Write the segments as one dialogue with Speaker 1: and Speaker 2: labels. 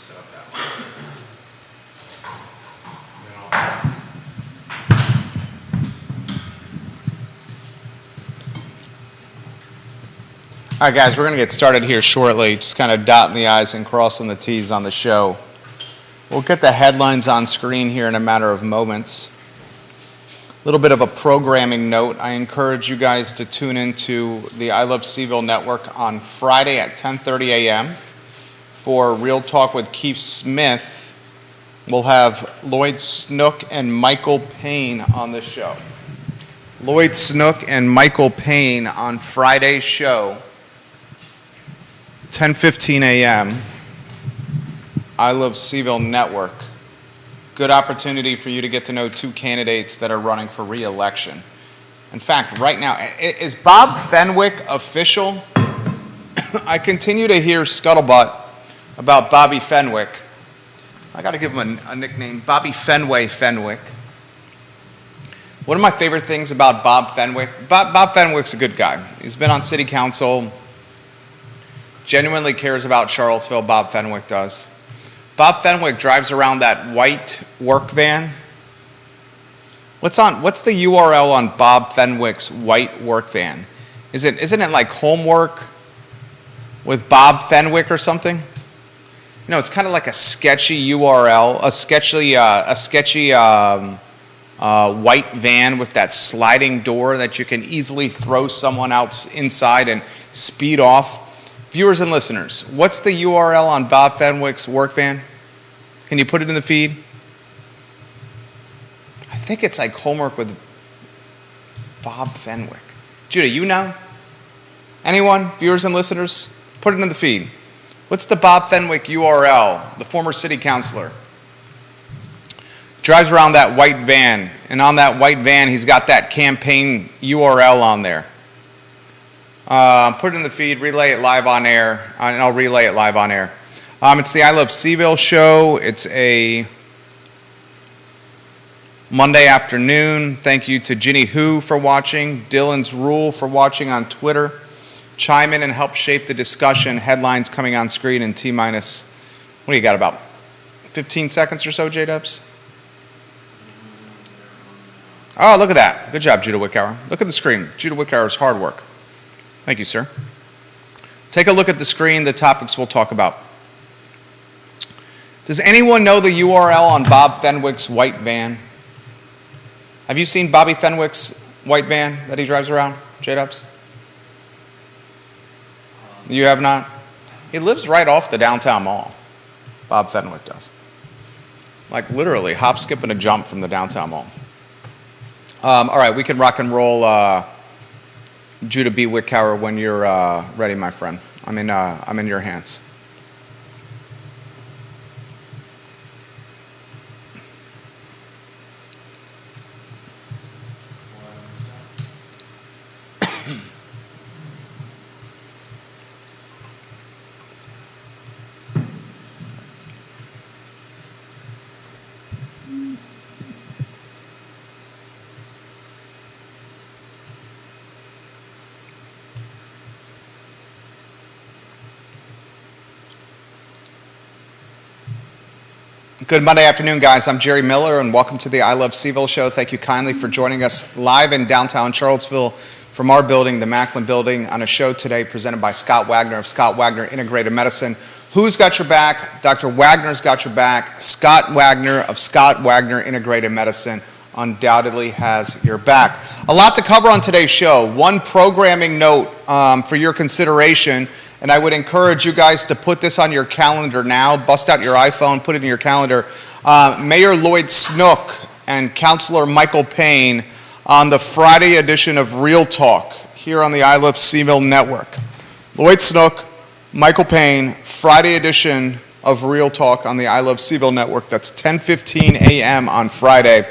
Speaker 1: set up that way. All right, guys, we're going to get started here shortly, just kind of dotting the I's and crossing the T's on the show. We'll get the headlines on screen here in a matter of moments. A little bit of a programming note. I encourage you guys to tune into the I Love CVille Network on Friday at 10:30 a.m. for Real Talk with Keith Smith. We'll have Lloyd Snook and Michael Payne on the show. Lloyd Snook and Michael Payne on Friday's show, 10:15 a.m. I Love CVille Network. Good opportunity for you to get to know two candidates that are running for re-election. In fact, right now, is Bob Fenwick official? I continue to hear scuttlebutt about Bobby Fenwick. I got to give him a nickname, Bobby Fenway Fenwick. One of my favorite things about Bob Fenwick, Bob Fenwick's a good guy. He's been on city council, genuinely cares about Charlottesville, Bob Fenwick does. Bob Fenwick drives around that white work van. What's the URL on Bob Fenwick's white work van? Isn't it like Homework with Bob Fenwick or something? You know, it's kind of like a sketchy URL, a sketchy white van with that sliding door that you can easily throw someone out inside and speed off. Viewers and listeners, what's the URL on Bob Fenwick's work van? Can you put it in the feed? I think it's like Homework with Bob Fenwick. Judah, you know? Anyone? Viewers and listeners? Put it in the feed. What's the Bob Fenwick URL, the former city councilor? Drives around that white van, and on that white van, he's got that campaign URL on there. Put it in the feed, relay it live on air, and I'll relay it live on air. It's the I Love CVille show. It's a Monday afternoon. Thank you to Ginny Who for watching, Dylan's Rule for watching on Twitter. Chime in and help shape the discussion. Headlines coming on screen in T-minus, what do you got, about 15 seconds or so, J-Dubs? Oh, look at that. Good job, Judah Wickower. Look at the screen. Judah Wickower's hard work. Thank you, sir. Take a look at the screen, the topics we'll talk about. Does anyone know the URL on Bob Fenwick's white van? Have you seen Bobby Fenwick's white van that he drives around, J-Dubs? You have not? He lives right off the downtown mall. Bob Fenwick does. Like literally, hop, skip, and a jump from the downtown mall. All right, we can rock and roll Judah B. Wickower when you're ready, my friend. I'm in your hands. Good Monday afternoon, guys. I'm Jerry Miller, and welcome to the I Love CVille show. Thank you kindly for joining us live in downtown Charlottesville from our building, the Macklin Building, on a show today presented by Scott Wagner of Scott Wagner Integrated Medicine. Who's got your back? Dr. Wagner's got your back. Scott Wagner of Scott Wagner Integrated Medicine undoubtedly has your back. A lot to cover on today's show. One programming note for your consideration, and I would encourage you guys to put this on your calendar now. Bust out your iPhone, put it in your calendar. Mayor Lloyd Snook and Councilor Michael Payne on the Friday edition of Real Talk here on the I Love CVille Network. Lloyd Snook, Michael Payne, Friday edition of Real Talk on the I Love CVille Network. That's 10:15 a.m. on Friday.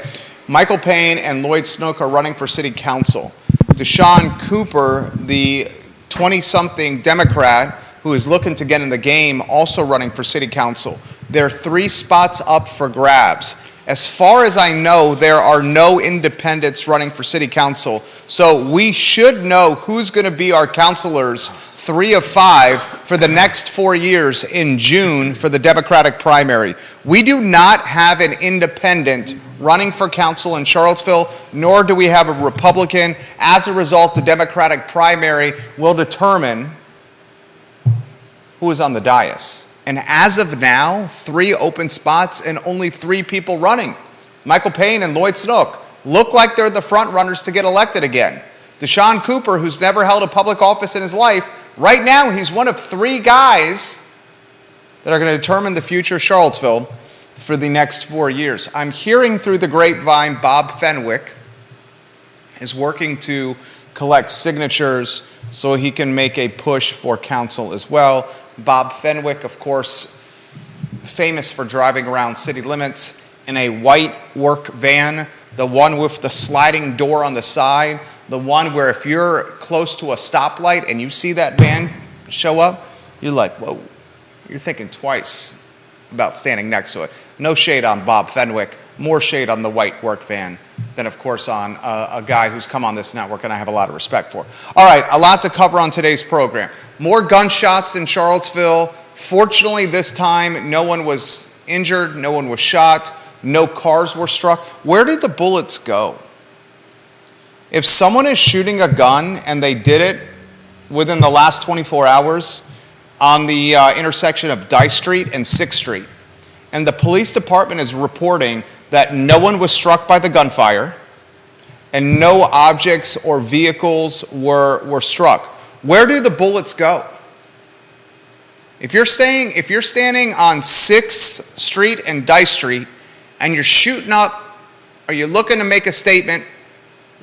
Speaker 1: Michael Payne and Lloyd Snook are running for city council. Deshaun Cooper, the 20-something Democrat who is looking to get in the game, also running for city council. There are 3 spots up for grabs. As far as I know, there are no independents running for city council. So we should know who's going to be our councilors, 3 of 5, for the next 4 years in June for the Democratic primary. We do not have an independent running for council in Charlottesville, nor do we have a Republican. As a result, the Democratic primary will determine who is on the dais. And as of now, 3 open spots and only 3 people running. Michael Payne and Lloyd Snook look like they're the front runners to get elected again. Deshaun Cooper, who's never held a public office in his life, right now he's one of 3 guys that are going to determine the future of Charlottesville for the next 4 years. I'm hearing through the grapevine Bob Fenwick is working to collect signatures so he can make a push for council as well. Bob Fenwick, of course, famous for driving around city limits in a white work van, the one with the sliding door on the side, the one where if you're close to a stoplight and you see that van show up, you're like, whoa, you're thinking twice about standing next to it. No shade on Bob Fenwick, more shade on the white work van than, of course, on a guy who's come on this network and I have a lot of respect for. All right, a lot to cover on today's program. More gunshots in Charlottesville. Fortunately, this time, no one was injured, no one was shot, no cars were struck. Where did the bullets go? If someone is shooting a gun and they did it within the last 24 hours on the intersection of Dice Street and 6th Street, and the police department is reporting that no one was struck by the gunfire and no objects or vehicles were struck, where do the bullets go? If you're standing on 6th Street and Dice Street and you're shooting up or you're looking to make a statement,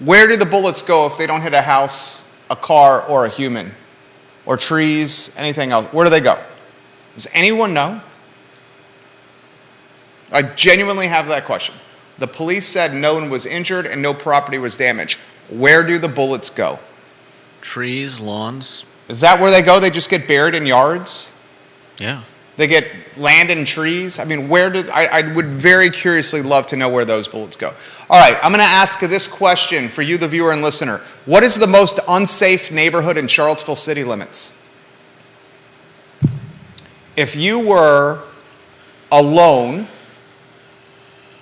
Speaker 1: where do the bullets go if they don't hit a house, a car, or a human, or trees, anything else? Where do they go? Does anyone know? I genuinely have that question. The police said no one was injured and no property was damaged. Where do the bullets go?
Speaker 2: Trees, lawns.
Speaker 1: Is that where they go? They just get buried in yards?
Speaker 2: Yeah.
Speaker 1: They get land in trees? I mean, I would very curiously love to know where those bullets go. All right, I'm going to ask this question for you, the viewer and listener. What is the most unsafe neighborhood in Charlottesville city limits? If you were alone,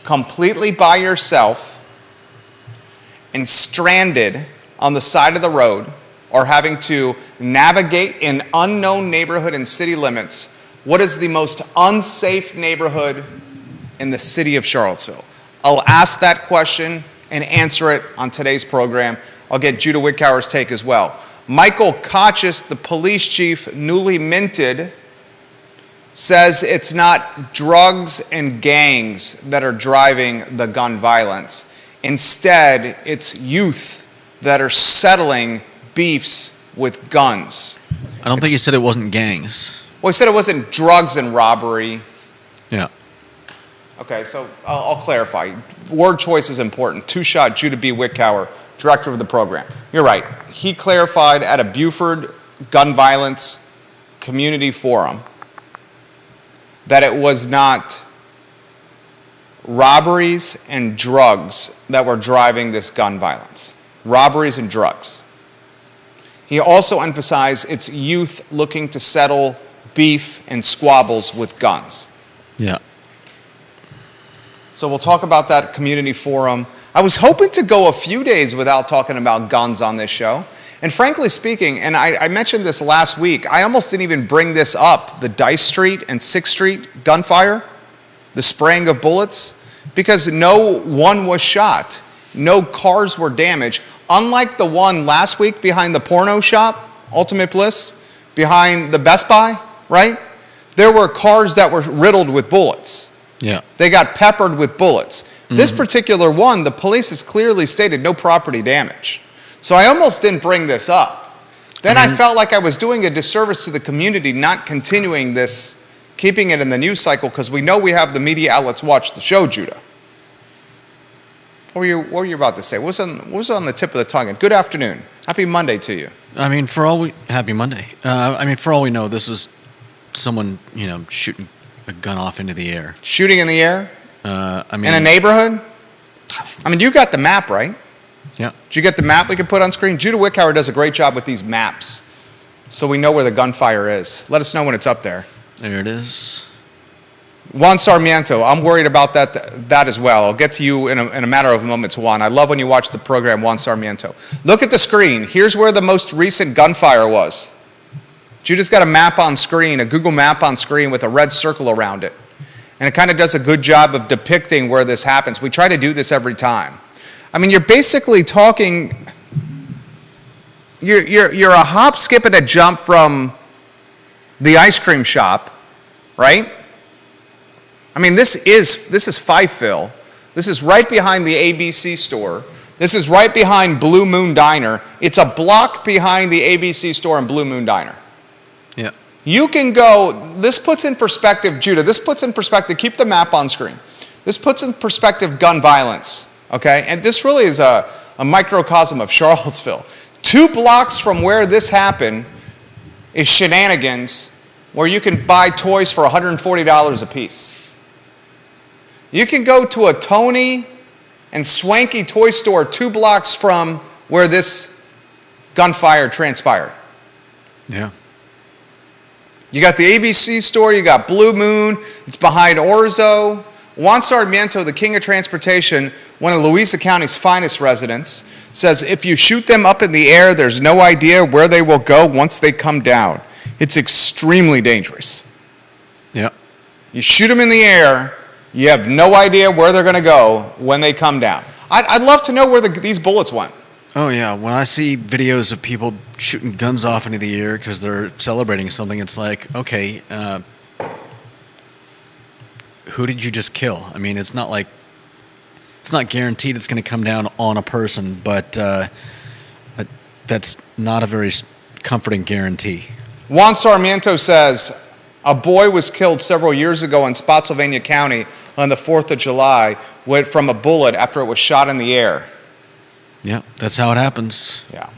Speaker 1: completely by yourself, and stranded on the side of the road, or having to navigate an unknown neighborhood in city limits, what is the most unsafe neighborhood in the city of Charlottesville? I'll ask that question and answer it on today's program. I'll get Judah Wickower's take as well. Michael Kochis, the police chief, newly minted, says it's not drugs and gangs that are driving the gun violence. Instead, it's youth that are settling beefs with guns.
Speaker 2: I don't think he said it wasn't gangs.
Speaker 1: Well, he said it wasn't drugs and robbery.
Speaker 2: Yeah.
Speaker 1: Okay, so I'll clarify. Word choice is important. Two-shot Judah B. Wickower, director of the program. You're right. He clarified at a Buford gun violence community forum that it was not robberies and drugs that were driving this gun violence. Robberies and drugs. He also emphasized it's youth looking to settle beef and squabbles with guns.
Speaker 2: Yeah.
Speaker 1: So we'll talk about that community forum. I was hoping to go a few days without talking about guns on this show. And frankly speaking, and I mentioned this last week, I almost didn't even bring this up, the Dice Street and 6th Street gunfire, the spraying of bullets, because no one was shot. No cars were damaged. Unlike the one last week behind the porno shop, Ultimate Bliss, behind the Best Buy, right? There were cars that were riddled with bullets.
Speaker 2: Yeah.
Speaker 1: They got peppered with bullets. Mm-hmm. This particular one, the police has clearly stated no property damage. So I almost didn't bring this up. Then I felt like I was doing a disservice to the community not continuing this, keeping it in the news cycle, because we know we have the media outlets watch the show, Judah. What were you about to say? What was on the tip of the tongue? And good afternoon. Happy Monday to you.
Speaker 2: I mean, happy Monday. For all we know, this is someone, shooting a gun off into the air.
Speaker 1: Shooting in the air?
Speaker 2: I mean,
Speaker 1: In a neighborhood? I mean, you got the map, right?
Speaker 2: yeah.
Speaker 1: Did you get the map we could put on screen? Judah Wickhauer does a great job with these maps, so we know where the gunfire is. Let us know when it's up there.
Speaker 2: There it is.
Speaker 1: Juan Sarmiento, I'm worried about that as well. I'll get to you in a matter of moments, Juan. I love when you watch the program, Juan Sarmiento. Look at the screen. Here's where the most recent gunfire was. Judah's got a map on screen, a Google map on screen with a red circle around it. And it kind of does a good job of depicting where this happens. We try to do this every time. I mean, you're basically talking, you're a hop, skip, and a jump from the ice cream shop, right? I mean, this is Fifeville. This is right behind the ABC store. This is right behind Blue Moon Diner. It's a block behind the ABC store and Blue Moon Diner.
Speaker 2: Yeah.
Speaker 1: You can go, this puts in perspective, Judah, this puts in perspective, keep the map on screen. This puts in perspective gun violence, okay? And this really is a microcosm of Charlottesville. 2 blocks from where this happened is Shenanigans, where you can buy toys for $140 a piece. You can go to a Tony and Swanky toy store 2 blocks from where this gunfire transpired.
Speaker 2: Yeah.
Speaker 1: You got the ABC store, you got Blue Moon, it's behind Orzo. Juan Sarmiento, the king of transportation, one of Louisa County's finest residents, says if you shoot them up in the air, there's no idea where they will go once they come down. It's extremely dangerous.
Speaker 2: Yeah.
Speaker 1: You shoot them in the air, you have no idea where they're going to go when they come down. I'd love to know where these bullets went.
Speaker 2: Oh, yeah. When I see videos of people shooting guns off into the air because they're celebrating something, it's like, okay, who did you just kill? I mean, it's not guaranteed it's going to come down on a person, but that's not a very comforting guarantee.
Speaker 1: Juan Sarmiento says a boy was killed several years ago in Spotsylvania County on the 4th of July from a bullet after it was shot in the air.
Speaker 2: Yeah, that's how it happens.
Speaker 1: Yeah.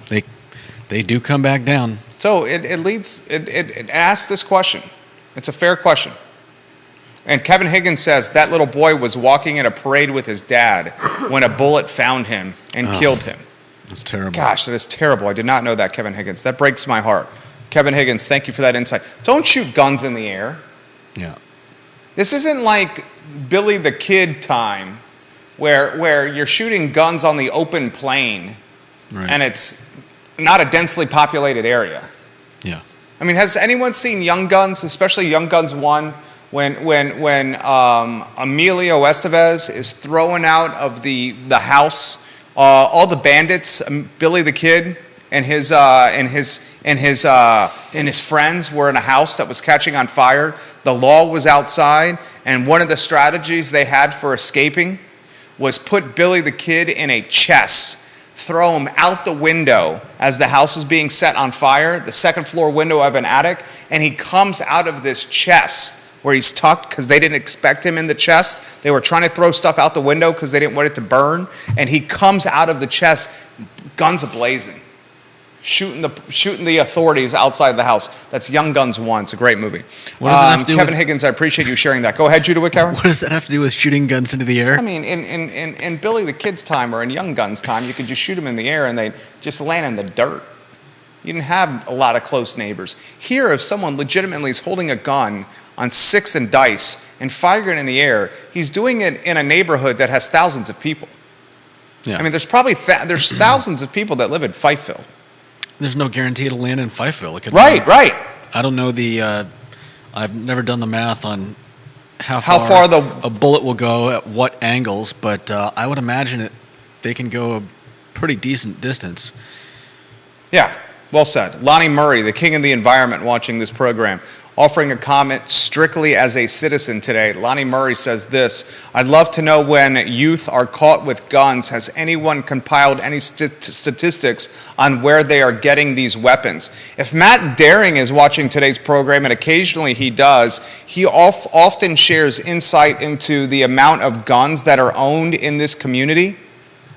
Speaker 2: They do come back down.
Speaker 1: So it asks this question. It's a fair question. And Kevin Higgins says that little boy was walking in a parade with his dad when a bullet found him and killed him.
Speaker 2: That's terrible.
Speaker 1: Gosh, that is terrible. I did not know that, Kevin Higgins. That breaks my heart. Kevin Higgins, thank you for that insight. Don't shoot guns in the air.
Speaker 2: Yeah.
Speaker 1: This isn't like Billy the Kid time where you're shooting guns on the open plain
Speaker 2: Right.
Speaker 1: and it's not a densely populated area.
Speaker 2: Yeah.
Speaker 1: I mean, has anyone seen Young Guns, especially Young Guns 1, when Emilio Estevez is thrown out of the house, all the bandits, Billy the Kid and his friends were in a house that was catching on fire. The law was outside, and one of the strategies they had for escaping was put Billy the Kid in a chest, throw him out the window as the house is being set on fire, the second floor window of an attic, and he comes out of this chest where he's tucked because they didn't expect him in the chest. They were trying to throw stuff out the window because they didn't want it to burn, and he comes out of the chest, guns ablazing, shooting the authorities outside the house. That's Young Guns 1. It's a great movie.
Speaker 2: What does that have to do
Speaker 1: Kevin
Speaker 2: with-
Speaker 1: Higgins, I appreciate you sharing that. Go ahead, Judah Wickhauer.
Speaker 2: What does that have to do with shooting guns into the air?
Speaker 1: I mean, in Billy the Kid's time or in Young Guns' time, you could just shoot them in the air and they just land in the dirt. You didn't have a lot of close neighbors. Here, if someone legitimately is holding a gun on 6 and dice and firing it in the air, he's doing it in a neighborhood that has thousands of people.
Speaker 2: Yeah.
Speaker 1: I mean, there's probably there's thousands of people that live in Fifeville.
Speaker 2: There's no guarantee it'll land in Fifeville. It could
Speaker 1: Right.
Speaker 2: I don't know I've never done the math on how
Speaker 1: How
Speaker 2: far
Speaker 1: far
Speaker 2: a bullet will go at what angles, but I would imagine they can go a pretty decent distance.
Speaker 1: Yeah, well said. Lonnie Murray, the king of the environment, watching this program, offering a comment strictly as a citizen today. Lonnie Murray says this: I'd love to know when youth are caught with guns, has anyone compiled any statistics on where they are getting these weapons? If Matt Daring is watching today's program, and occasionally he does, he often shares insight into the amount of guns that are owned in this community.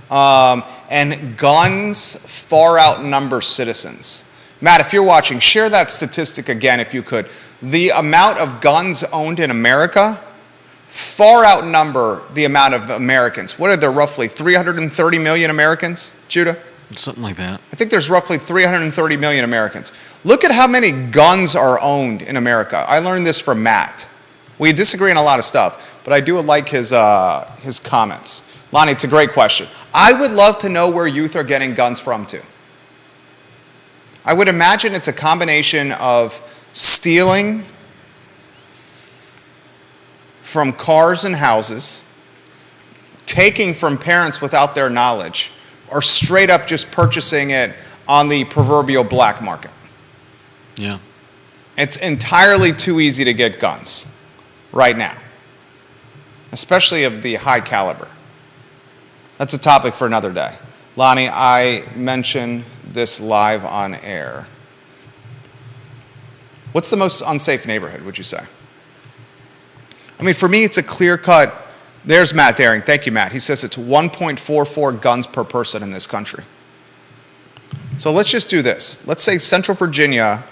Speaker 1: And guns far outnumber citizens. Matt, if you're watching, share that statistic again if you could. The amount of guns owned in America far outnumber the amount of Americans. What are there, roughly 330 million Americans, Judah?
Speaker 2: Something like that.
Speaker 1: I think there's roughly 330 million Americans. Look at how many guns are owned in America. I learned this from Matt. We disagree on a lot of stuff, but I do like his comments. Lonnie, it's a great question. I would love to know where youth are getting guns from, too. I would imagine it's a combination of stealing from cars and houses, taking from parents without their knowledge, or straight up just purchasing it on the proverbial black market.
Speaker 2: Yeah.
Speaker 1: It's entirely too easy to get guns right now, especially of the high caliber. That's a topic for another day. Lonnie, I mentioned this live on air. What's the most unsafe neighborhood, would you say? I mean, for me, it's a clear cut. There's Matt Daring. Thank you, Matt. He says it's 1.44 guns per person in this country. So let's just do this. Let's say Central Virginia,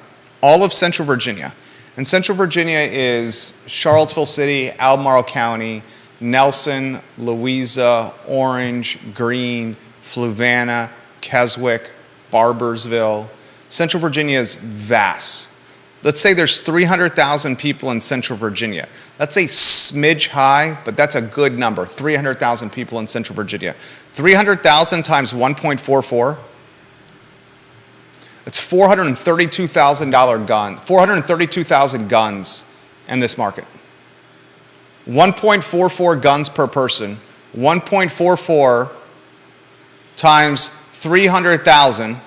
Speaker 1: all of Central Virginia. And Central Virginia is Charlottesville City, Albemarle County, Nelson, Louisa, Orange, Greene, Fluvanna, Keswick, Barbersville. Central Virginia is vast. Let's say there's 300,000 people in Central Virginia. That's a smidge high, but that's a good number, 300,000 people in Central Virginia. 300,000 times 1.44, that's $432,000 guns in this market. 1.44 guns per person, 1.44 times 300,000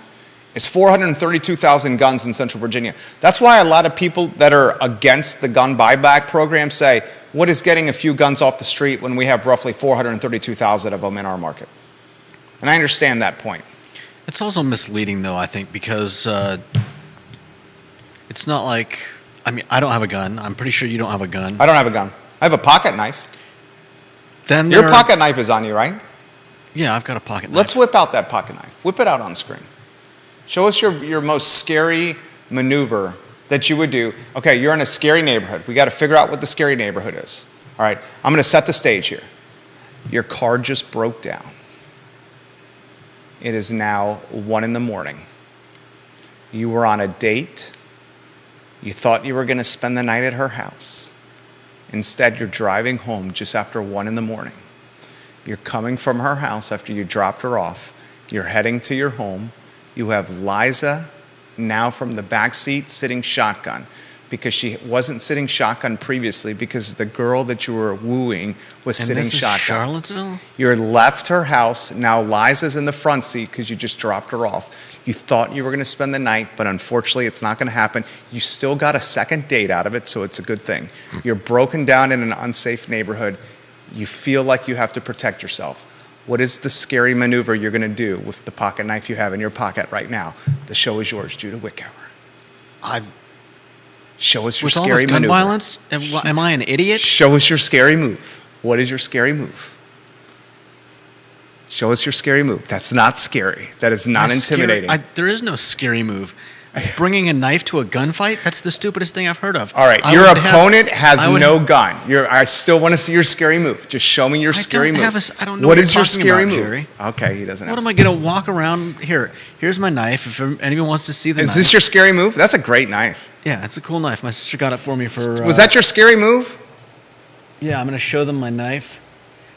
Speaker 1: is 432,000 guns in Central Virginia. That's why a lot of people that are against the gun buyback program say, what is getting a few guns off the street when we have roughly 432,000 of them in our market? And I understand that point.
Speaker 2: It's also misleading, though, I think, because it's not like, I mean, I don't have a gun. I'm pretty sure you don't have a gun.
Speaker 1: I don't have a gun. I have a pocket knife.
Speaker 2: Then
Speaker 1: Your pocket knife is on you, right?
Speaker 2: Yeah, I've got a pocket knife.
Speaker 1: Let's whip out that pocket knife. Whip it out on screen. Show us your most scary maneuver that you would do. Okay, you're in a scary neighborhood. We got to figure out what the scary neighborhood is. All right, I'm going to set the stage here. Your car just broke down. It is now 1 a.m. You were on a date. You thought you were going to spend the night at her house. Instead, you're driving home just after 1 a.m. You're coming from her house after you dropped her off. You're heading to your home. You have Liza now from the back seat sitting shotgun because she wasn't sitting shotgun previously because the girl that you were wooing was sitting
Speaker 2: this is
Speaker 1: shotgun.
Speaker 2: Charlottesville?
Speaker 1: You left her house. Now Liza's in the front seat because you just dropped her off. You thought you were going to spend the night, but unfortunately it's not going to happen. You still got a second date out of it, so it's a good thing. You're broken down in an unsafe neighborhood. You feel like you have to protect yourself. What is the scary maneuver you're going to do with the pocket knife you have in your pocket right now? The show is yours, Judah Wickower. Show us your
Speaker 2: With all
Speaker 1: scary
Speaker 2: this gun
Speaker 1: maneuver.
Speaker 2: violence, am I an idiot?
Speaker 1: Show us your scary move. What is your scary move? Show us your scary move. That's not scary. That is not intimidating.
Speaker 2: There is no scary move. Bringing a knife to a gunfight? That's the stupidest thing I've heard of.
Speaker 1: All right, your opponent has no gun. I still want to see your scary move. Just show me your scary move.
Speaker 2: I don't know
Speaker 1: what
Speaker 2: you're
Speaker 1: is your
Speaker 2: talking
Speaker 1: scary
Speaker 2: about,
Speaker 1: move?
Speaker 2: Jerry.
Speaker 1: Okay, he doesn't have.
Speaker 2: What am I going to walk around here? Here's my knife. If anyone wants to see the knife.
Speaker 1: Is this your scary move? That's a great knife.
Speaker 2: Yeah, it's a cool knife. My sister got it for me for.
Speaker 1: Was that your scary move?
Speaker 2: Yeah, I'm going to show them my knife.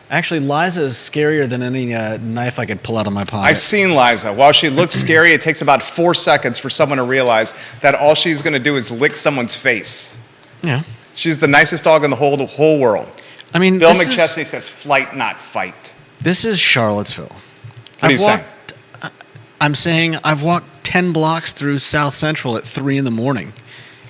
Speaker 2: Actually, Liza is scarier than any knife I could pull out of my pocket.
Speaker 1: I've seen Liza. While she looks scary, it takes about 4 seconds for someone to realize that all she's going to do is lick someone's face.
Speaker 2: Yeah.
Speaker 1: She's the nicest dog in the whole world.
Speaker 2: I mean,
Speaker 1: Bill McChesney says flight, not fight.
Speaker 2: This is Charlottesville.
Speaker 1: What are you saying?
Speaker 2: I'm saying I've walked 10 blocks through South Central at 3 a.m.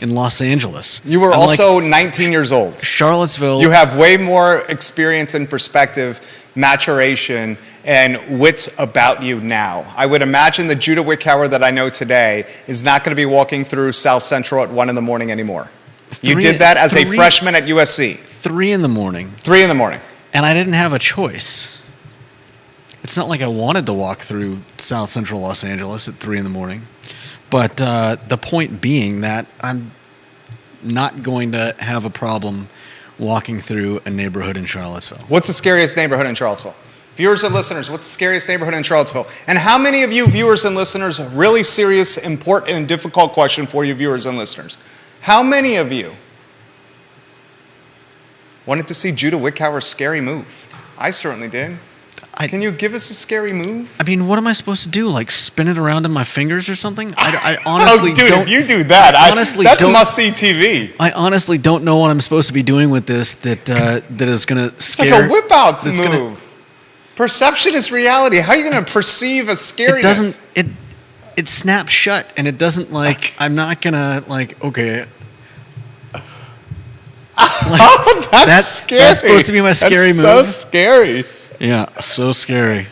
Speaker 2: in Los Angeles.
Speaker 1: You were also 19 years old.
Speaker 2: Charlottesville.
Speaker 1: You have way more experience and perspective, maturation, and wits about you now. I would imagine the Judah Wickower that I know today is not going to be walking through South Central at 1 a.m. anymore. You did that as a freshman at USC.
Speaker 2: 3 a.m.
Speaker 1: 3 a.m.
Speaker 2: And I didn't have a choice. It's not like I wanted to walk through South Central Los Angeles at 3 a.m. But the point being that I'm not going to have a problem walking through a neighborhood in Charlottesville.
Speaker 1: What's the scariest neighborhood in Charlottesville? Viewers and listeners, what's the scariest neighborhood in Charlottesville? And how many of you viewers and listeners, a really serious, important, and difficult question for you viewers and listeners. How many of you wanted to see Judah Wickhauer's scary move? I certainly did. Can you give us a scary move?
Speaker 2: I mean, what am I supposed to do? Like spin it around in my fingers or something? I honestly
Speaker 1: dude,
Speaker 2: don't.
Speaker 1: if you do that, that's
Speaker 2: don't-
Speaker 1: must-see TV.
Speaker 2: I honestly don't know what I'm supposed to be doing with this that is going to
Speaker 1: It's
Speaker 2: scare.
Speaker 1: like a whip-out
Speaker 2: that's
Speaker 1: move.
Speaker 2: gonna-
Speaker 1: Perception is reality. How are you going to perceive a scariness?
Speaker 2: It doesn't. It snaps shut, and it doesn't like. I'm not gonna like. Okay. Like,
Speaker 1: That's scary.
Speaker 2: That's supposed to be my scary
Speaker 1: That's
Speaker 2: move.
Speaker 1: so scary.
Speaker 2: Yeah, so scary.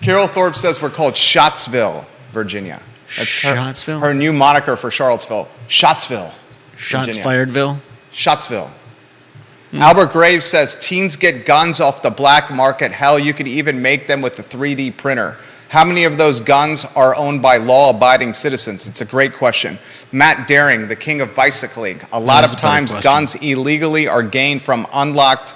Speaker 1: Carol Thorpe says we're called Schattsville, Virginia. That's
Speaker 2: Schattsville?
Speaker 1: her new moniker for Charlottesville. Schattsville.
Speaker 2: Shots
Speaker 1: Virginia.
Speaker 2: firedville.
Speaker 1: Schattsville. Albert Graves says teens get guns off the black market. Hell, you could even make them with the 3D printer. How many of those guns are owned by law-abiding citizens? It's a great question. Matt Daring, the king of bicycling. A lot of
Speaker 2: That's a better
Speaker 1: times
Speaker 2: question.
Speaker 1: guns illegally are gained from unlocked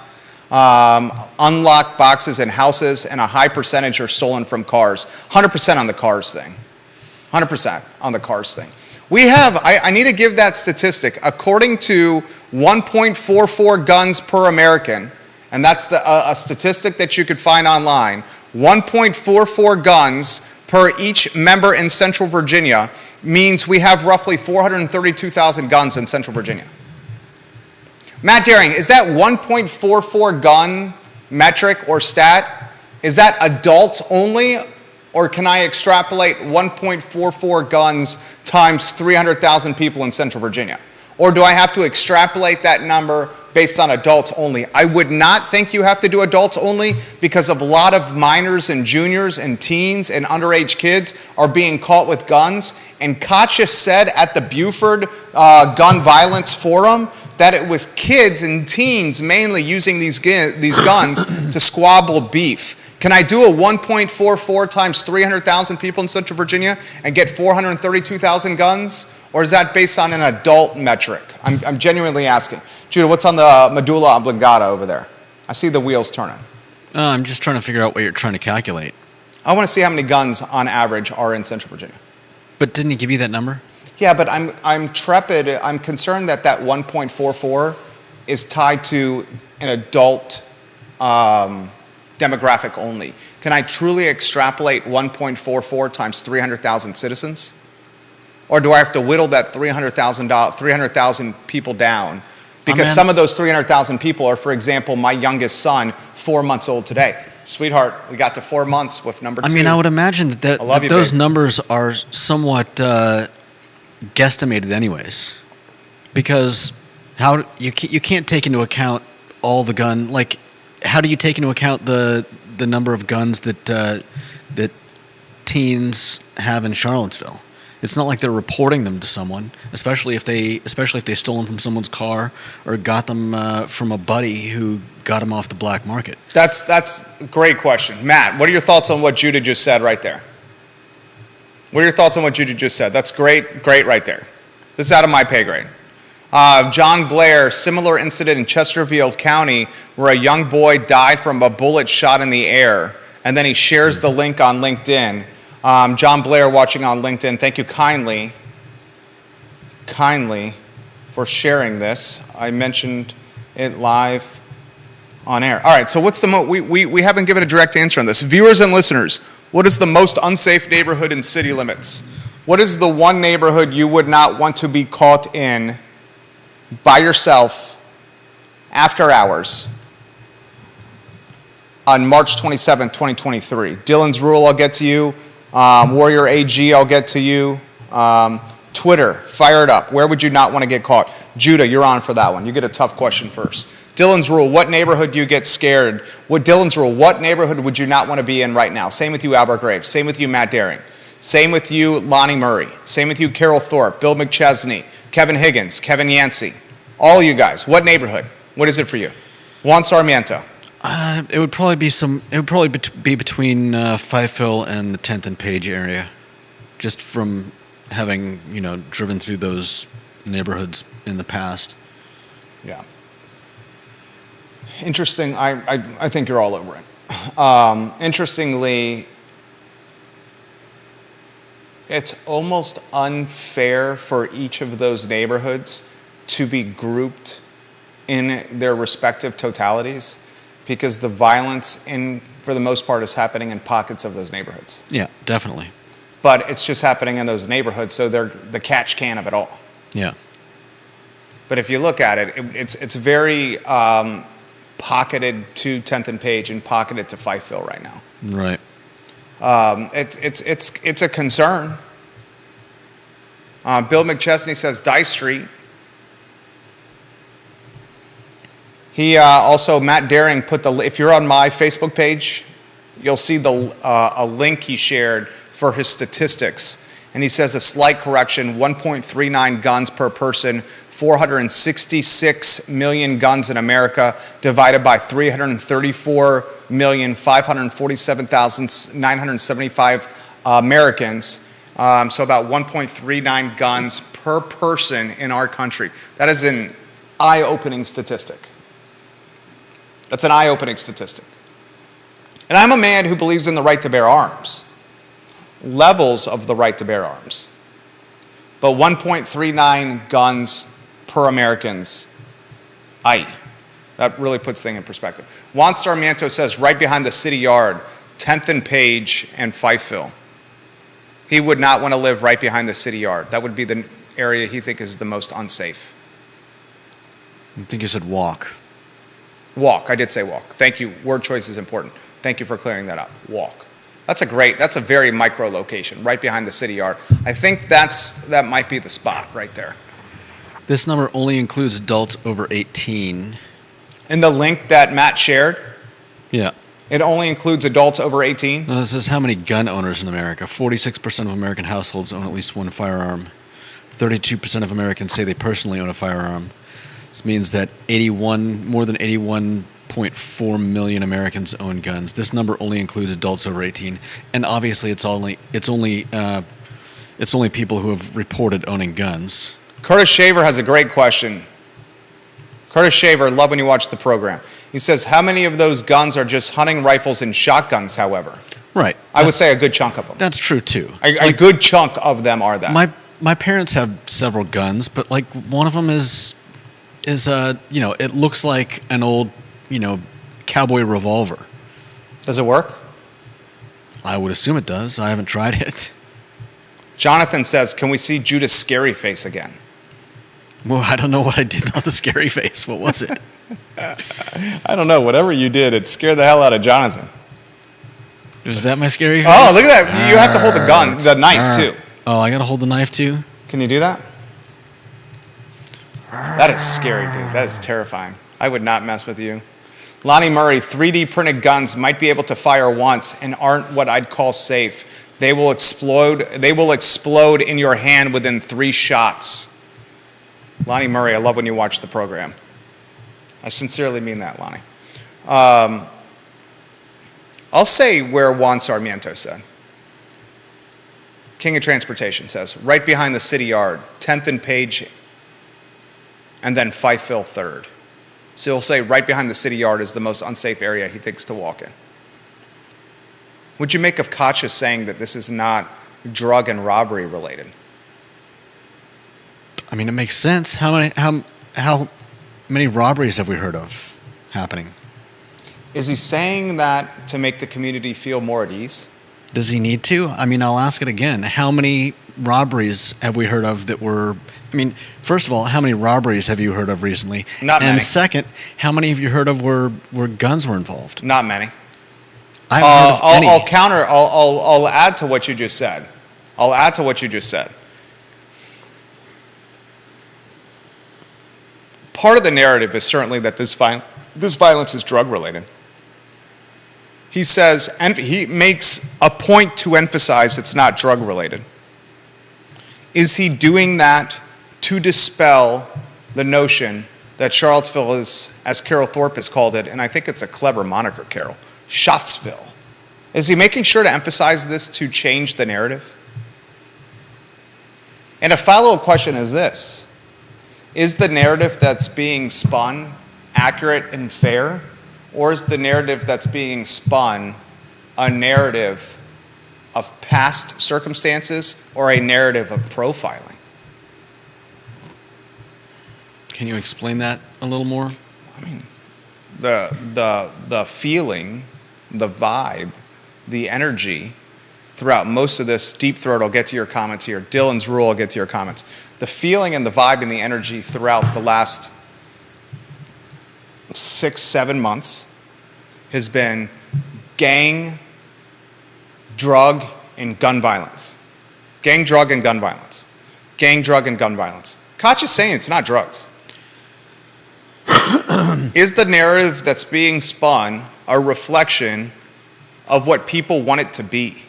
Speaker 1: boxes in houses, and a high percentage are stolen from cars. 100% on the cars thing. 100% on the cars thing. We have, I need to give that statistic. According to 1.44 guns per American, and that's a statistic that you could find online, 1.44 guns per each member in Central Virginia means we have roughly 432,000 guns in Central Virginia. Matt Daring, is that 1.44 gun metric or stat? Is that adults only? Or can I extrapolate 1.44 guns times 300,000 people in Central Virginia? Or do I have to extrapolate that number based on adults only? I would not think you have to do adults only because of a lot of minors and juniors and teens and underage kids are being caught with guns. And Katja said at the Buford Gun Violence Forum that it was kids and teens mainly using these guns to squabble beef. Can I do a 1.44 times 300,000 people in Central Virginia and get 432,000 guns? Or is that based on an adult metric? I'm genuinely asking. Judah, what's on the medulla oblongata over there? I see the wheels turning.
Speaker 2: I'm just trying to figure out what you're trying to calculate.
Speaker 1: I want to see how many guns on average are in Central Virginia.
Speaker 2: But didn't he give you that number?
Speaker 1: Yeah, but I'm trepid. I'm concerned that 1.44 is tied to an adult demographic only. Can I truly extrapolate 1.44 times 300,000 citizens? Or do I have to whittle that 300,000 people down? Because some of those 300,000 people are, for example, my youngest son, 4 months old today. Sweetheart, we got to 4 months with number 2.
Speaker 2: I mean, I would imagine that,
Speaker 1: I love you,
Speaker 2: those
Speaker 1: babe.
Speaker 2: numbers are somewhat guesstimated anyways. Because how you can't take into account all the gun, like, how do you take into account the number of guns that that teens have in Charlottesville? It's not like they're reporting them to someone, especially if they stole them from someone's car or got them from a buddy who got them off the black market.
Speaker 1: That's a great question. Matt, what are your thoughts on what Judah just said right there? What are your thoughts on what Judah just said? That's great right there. This is out of my pay grade. John Blair, similar incident in Chesterfield County where a young boy died from a bullet shot in the air, and then he shares the link on LinkedIn. John Blair watching on LinkedIn, thank you kindly for sharing this. I mentioned it live on air. All right, so what's we haven't given a direct answer on this. Viewers and listeners, what is the most unsafe neighborhood in city limits? What is the one neighborhood you would not want to be caught in by yourself after hours on March 27, 2023? Dylan's Rule, I'll get to you. Warrior AG, I'll get to you. Twitter, fire it up. Where would you not want to get caught? Judah, you're on for that one. You get a tough question first. Dylan's Rule, what neighborhood do you get scared? Dylan's Rule, what neighborhood would you not want to be in right now? Same with you, Albert Graves. Same with you, Matt Daring. Same with you, Lonnie Murray. Same with you, Carol Thorpe, Bill McChesney, Kevin Higgins, Kevin Yancey. All you guys, what neighborhood? What is it for you? Juan Sarmiento.
Speaker 2: It would probably be between Fifeville and the 10th and Page area, just from having driven through those neighborhoods in the past.
Speaker 1: Yeah. Interesting. I think you're all over it. Interestingly, it's almost unfair for each of those neighborhoods to be grouped in their respective totalities because the violence, for the most part, is happening in pockets of those neighborhoods.
Speaker 2: Yeah, definitely.
Speaker 1: But it's just happening in those neighborhoods, so they're the catch can of it all.
Speaker 2: Yeah.
Speaker 1: But if you look at it, it's very pocketed to 10th and Page and pocketed to Fifeville right now.
Speaker 2: Right.
Speaker 1: It's a concern. Bill McChesney says Dice Street. He also, Matt Daring put if you're on my Facebook page, you'll see a link he shared for his statistics. And he says a slight correction, 1.39 guns per person, 466 million guns in America, divided by 334,547,975 Americans. So about 1.39 guns per person in our country. That is an eye-opening statistic. That's an eye-opening statistic. And I'm a man who believes in the right to bear arms. Levels of the right to bear arms. But 1.39 guns per Americans, that really puts things in perspective. Juan Sarmiento says right behind the city yard, 10th and Page and Fifeville. He would not want to live right behind the city yard. That would be the area he thinks is the most unsafe.
Speaker 2: I think you said walk.
Speaker 1: Walk, I did say walk. Thank you, word choice is important. Thank you for clearing that up, walk. That's a very micro location, right behind the city yard. I think that might be the spot right there.
Speaker 2: This number only includes adults over 18.
Speaker 1: In the link that Matt shared,
Speaker 2: Yeah.
Speaker 1: it only includes adults over 18.
Speaker 2: Now, this is how many gun owners in America. 46% of American households own at least one firearm. 32% of Americans say they personally own a firearm. This means that more than 81.4 million Americans own guns. This number only includes adults over 18, and obviously it's only people who have reported owning guns.
Speaker 1: Curtis Shaver has a great question. Curtis Shaver, love when you watch the program. He says, how many of those guns are just hunting rifles and shotguns, however?
Speaker 2: Right.
Speaker 1: I would say a good chunk of them.
Speaker 2: That's true, too.
Speaker 1: A good chunk of them are that.
Speaker 2: My parents have several guns, but like one of them is it looks like an old, cowboy revolver.
Speaker 1: Does it work?
Speaker 2: I would assume it does. I haven't tried it.
Speaker 1: Jonathan says, can we see Judas' scary face again?
Speaker 2: Well, I don't know what I did on the scary face. What was it?
Speaker 1: I don't know. Whatever you did, it scared the hell out of Jonathan.
Speaker 2: Was that my scary face?
Speaker 1: Oh, look at that. You have to hold the knife, too.
Speaker 2: Oh, I got to hold the knife, too?
Speaker 1: Can you do that? That is scary, dude. That is terrifying. I would not mess with you. Lonnie Murray, 3D printed guns might be able to fire once and aren't what I'd call safe. They will explode in your hand within 3 shots. Lonnie Murray, I love when you watch the program. I sincerely mean that, Lonnie. I'll say where Juan Sarmiento said. King of Transportation says, right behind the city yard, 10th and Page, and then Fifeville 3rd. So he'll say right behind the city yard is the most unsafe area he thinks to walk in. What'd you make of Kacha saying that this is not drug and robbery related?
Speaker 2: I mean, it makes sense. How many robberies have we heard of happening?
Speaker 1: Is he saying that to make the community feel more at ease?
Speaker 2: Does he need to? I mean, I'll ask it again. How many robberies have we heard of that were... I mean, first of all, how many robberies have you heard of recently?
Speaker 1: Not many.
Speaker 2: And second, how many have you heard of where guns were involved?
Speaker 1: Not many.
Speaker 2: I haven't heard of any.
Speaker 1: I'll add to what you just said. Part of the narrative is certainly that this violence is drug related. He says, and he makes a point to emphasize it's not drug related. Is he doing that to dispel the notion that Charlottesville is, as Carol Thorpe has called it, and I think it's a clever moniker, Carol, Shotsville? Is he making sure to emphasize this to change the narrative? And a follow-up question is this. Is the narrative that's being spun accurate and fair, or is the narrative that's being spun a narrative of past circumstances or a narrative of profiling?
Speaker 2: Can you explain that a little more?
Speaker 1: The feeling, the vibe, the energy throughout most of this, Deep Throat, I'll get to your comments here. Dylan's Rule, I'll get to your comments. The feeling and the vibe and the energy throughout the last 6-7 months has been gang, drug, and gun violence. Gang, drug, and gun violence. Gang, drug, and gun violence. Koch is saying it's not drugs. Is the narrative that's being spun a reflection of what people want it to be?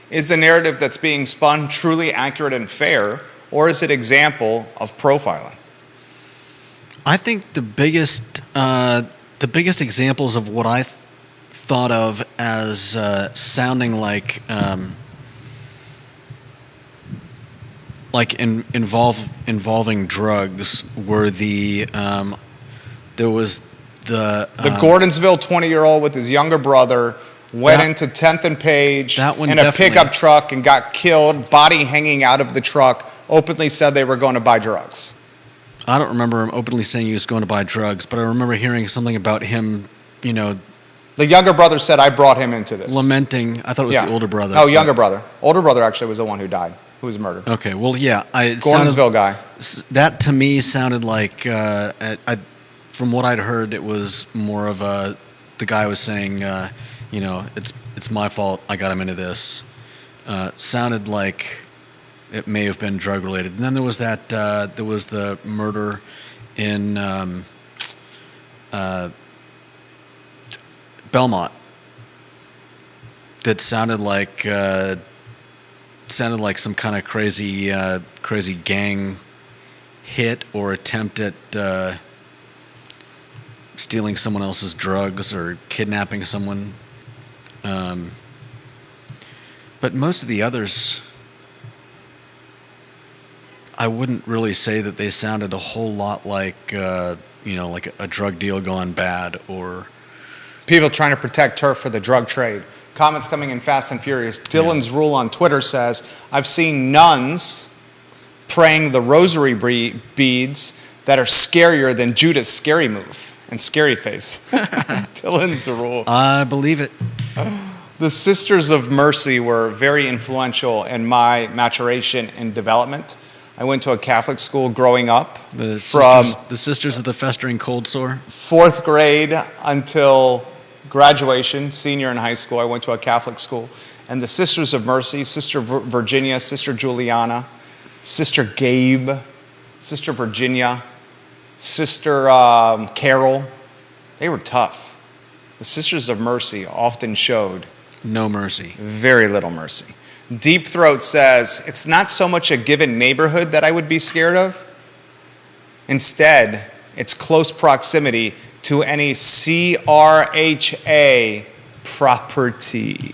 Speaker 1: Is the narrative that's being spun truly accurate and fair, or is it example of profiling?
Speaker 2: I think the biggest examples of what I thought of as sounding like involving drugs were there was the
Speaker 1: Gordonsville 20-year-old with his younger brother went into 10th and Page
Speaker 2: that one
Speaker 1: in a
Speaker 2: definitely.
Speaker 1: pickup truck and got killed, body hanging out of the truck, openly said they were going to buy drugs.
Speaker 2: I don't remember him openly saying he was going to buy drugs, but I remember hearing something about him,
Speaker 1: The younger brother said, I brought him into this.
Speaker 2: lamenting. I thought it was the older brother.
Speaker 1: No, younger brother. Older brother actually was the one who died, who was murdered.
Speaker 2: Okay, well, yeah.
Speaker 1: Gordonsville guy.
Speaker 2: That to me sounded like, from what I'd heard, it was more of the guy was saying, it's my fault. I got him into this. Sounded like it may have been drug related. And then there was there was the murder in Belmont that sounded like some kind of crazy gang hit or attempt at stealing someone else's drugs or kidnapping someone. But most of the others, I wouldn't really say that they sounded a whole lot like like a drug deal gone bad or
Speaker 1: people trying to protect turf for the drug trade. Comments coming in fast and furious. Dylan's Rule on Twitter says, I've seen nuns praying the rosary beads that are scarier than Judah's scary move and scary face. Dylan's Rule.
Speaker 2: I believe it.
Speaker 1: The Sisters of Mercy were very influential in my maturation and development. I went to a Catholic school growing up
Speaker 2: The
Speaker 1: from
Speaker 2: sisters of the festering cold sore.
Speaker 1: 4th grade until graduation, senior in high school. I went to a Catholic school. And the Sisters of Mercy, Sister Virginia, Sister Juliana, Sister Gabe, Sister Virginia, Sister Carol, they were tough. The Sisters of Mercy often showed
Speaker 2: No mercy.
Speaker 1: very little mercy. Deep Throat says, it's not so much a given neighborhood that I would be scared of. Instead, it's close proximity to any CRHA property.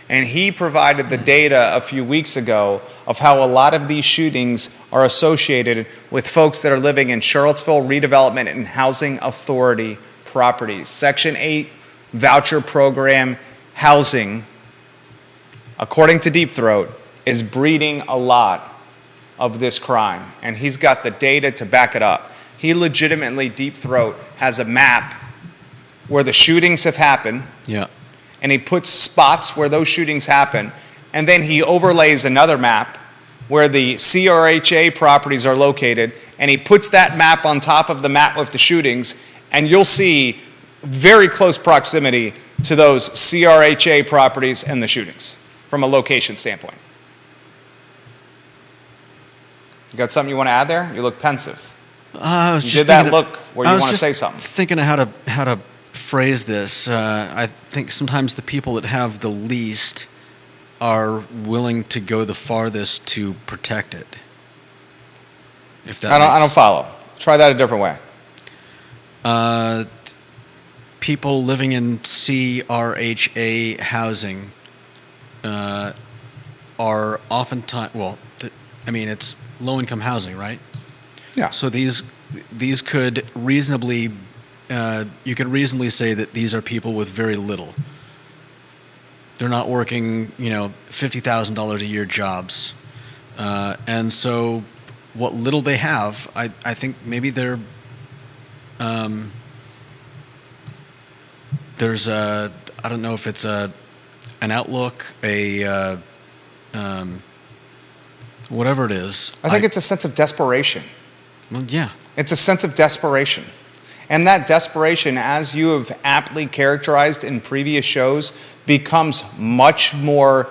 Speaker 1: And he provided the data a few weeks ago of how a lot of these shootings are associated with folks that are living in Charlottesville Redevelopment and Housing Authority properties. Section 8 voucher program housing, according to Deep Throat, is breeding a lot of this crime. And he's got the data to back it up. He legitimately, Deep Throat, has a map where the shootings have happened.
Speaker 2: Yeah.
Speaker 1: And he puts spots where those shootings happen, and then he overlays another map where the CRHA properties are located, and he puts that map on top of the map with the shootings, and you'll see very close proximity to those CRHA properties and the shootings from a location standpoint. You got something you want to add there? You look pensive.
Speaker 2: I was
Speaker 1: You
Speaker 2: just
Speaker 1: did that
Speaker 2: thinking
Speaker 1: look where you
Speaker 2: I was
Speaker 1: want to
Speaker 2: just
Speaker 1: say something.
Speaker 2: Thinking of how to phrase this. I think sometimes the people that have the least are willing to go the farthest to protect it. If that
Speaker 1: I don't follow. Try that a different way.
Speaker 2: People living in CRHA housing are oftentimes it's low income housing, right?
Speaker 1: Yeah.
Speaker 2: So these could reasonably you could reasonably say that these are people with very little. They're not working, $50,000 a year jobs, and so what little they have, I think maybe there's I don't know if it's an outlook, whatever it is.
Speaker 1: I think it's a sense of desperation.
Speaker 2: Well, yeah.
Speaker 1: It's a sense of desperation. And that desperation, as you have aptly characterized in previous shows, becomes much more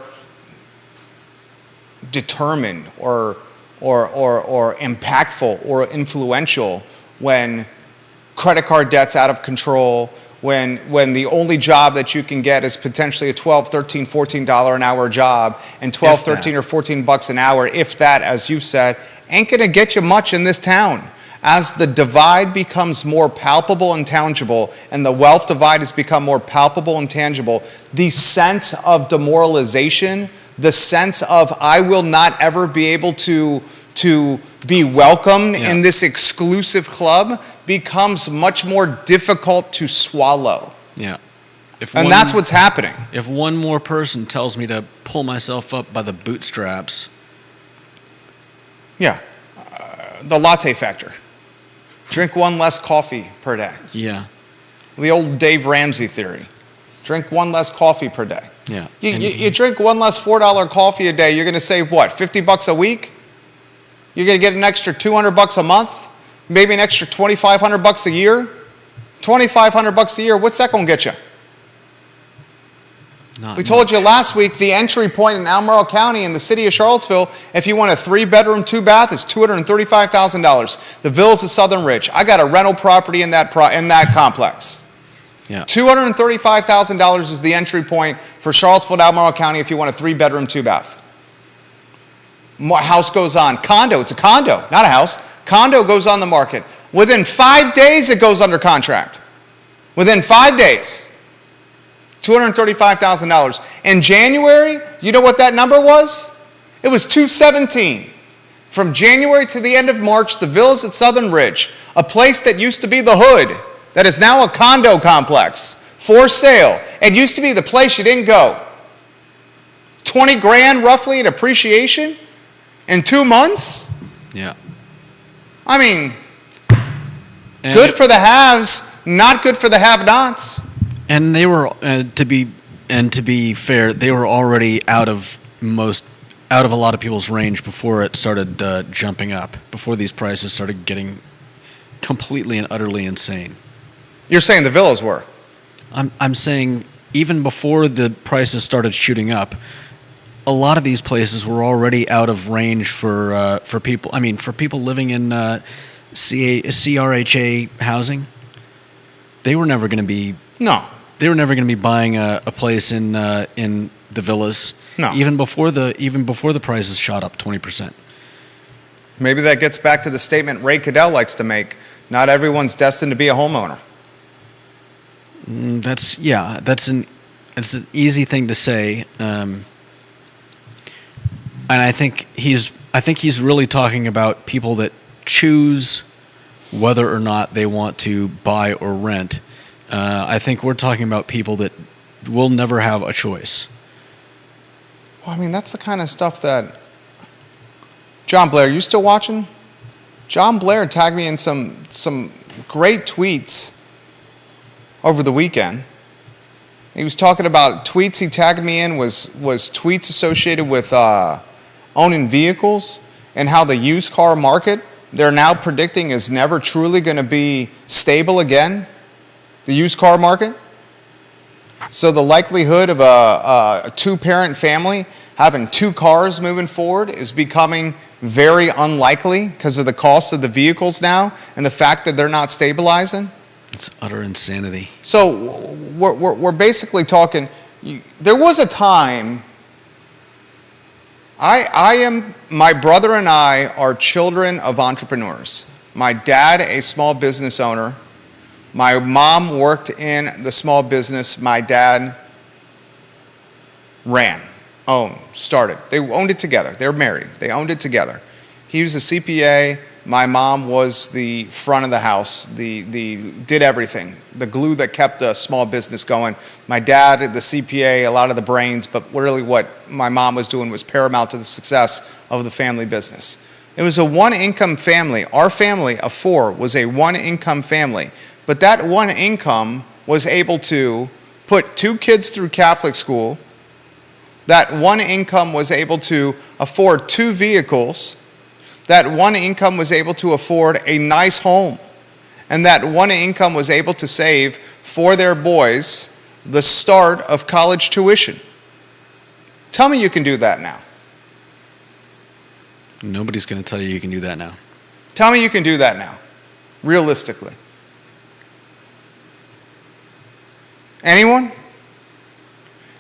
Speaker 1: determined or impactful or influential when credit card debt's out of control, when the only job that you can get is potentially a $12, $13, $14 an hour job, and 12, 13, or 14 bucks an hour, if that, as you've said, ain't gonna get you much in this town. As the divide becomes more palpable and tangible, and the wealth divide has become more palpable and tangible, the sense of demoralization, the sense of I will not ever be able to be welcomed in this exclusive club becomes much more difficult to swallow.
Speaker 2: Yeah.
Speaker 1: And that's what's happening.
Speaker 2: If one more person tells me to pull myself up by the bootstraps.
Speaker 1: Yeah. The latte factor. Drink one less coffee per day.
Speaker 2: Yeah.
Speaker 1: The old Dave Ramsey theory. Drink one less coffee per day.
Speaker 2: Yeah.
Speaker 1: You drink one less $4 coffee a day, you're going to save what, 50 bucks a week? You're going to get an extra 200 bucks a month? Maybe an extra 2,500 bucks a year? 2,500 bucks a year, what's that going to get you? We told you last week the entry point in Albemarle County in the city of Charlottesville, if you want a 3-bedroom, 2-bath, is $235,000. The Villas of Southern Ridge. I got a rental property in that complex.
Speaker 2: Yeah.
Speaker 1: $235,000 is the entry point for Charlottesville and Albemarle County if you want a 3-bedroom, 2-bath. House goes on. Condo. It's a condo, not a house. Condo goes on the market. Within 5 days, it goes under contract. Within 5 days. $235,000. In January, you know what that number was? It was $217,000. From January to the end of March, the Villas at Southern Ridge, a place that used to be the hood, that is now a condo complex, for sale. It used to be the place you didn't go. 20 grand roughly in appreciation in 2 months?
Speaker 2: Yeah.
Speaker 1: I mean, good for the haves, not good for the have-nots.
Speaker 2: And they were, to be fair, they were already out of a lot of people's range before it started jumping up, before these prices started getting completely and utterly insane.
Speaker 1: You're saying the villas were?
Speaker 2: I'm saying even before the prices started shooting up, a lot of these places were already out of range for people. I mean, for people living in CRHA housing, they were never going to be.
Speaker 1: No.
Speaker 2: They were never going to be buying a place in the villas.
Speaker 1: No.
Speaker 2: Even before the prices shot up 20%.
Speaker 1: Maybe that gets back to the statement Ray Cadell likes to make: not everyone's destined to be a homeowner.
Speaker 2: That's an easy thing to say, and I think he's really talking about people that choose whether or not they want to buy or rent. I think we're talking about people that will never have a choice.
Speaker 1: Well, I mean, that's the kind of stuff that John Blair, you still watching? John Blair tagged me in some great tweets over the weekend. He was talking about tweets he tagged me in was tweets associated with owning vehicles and how the used car market they're now predicting is never truly going to be stable again, the used car market. So the likelihood of a two-parent family having 2 cars moving forward is becoming very unlikely because of the cost of the vehicles now and the fact that they're not stabilizing.
Speaker 2: It's utter insanity.
Speaker 1: So we're basically talking, there was a time, my brother and I are children of entrepreneurs. My dad, a small business owner. My mom worked in the small business my dad ran, owned, started. They owned it together. They were married. They owned it together. He was a CPA. my mom was the front of the house, did everything, the glue that kept the small business going. My dad, the CPA, a lot of the brains, but really what my mom was doing was paramount to the success of the family business. It was a one-income family. Our family of four was a one-income family, but that one income was able to put two kids through Catholic school. That one income was able to afford two vehicles. That one income was able to afford a nice home. And that one income was able to save for their boys the start of college tuition. Tell me you can do that now.
Speaker 2: Nobody's going to tell you can do that now.
Speaker 1: Tell me you can do that now, realistically. Anyone?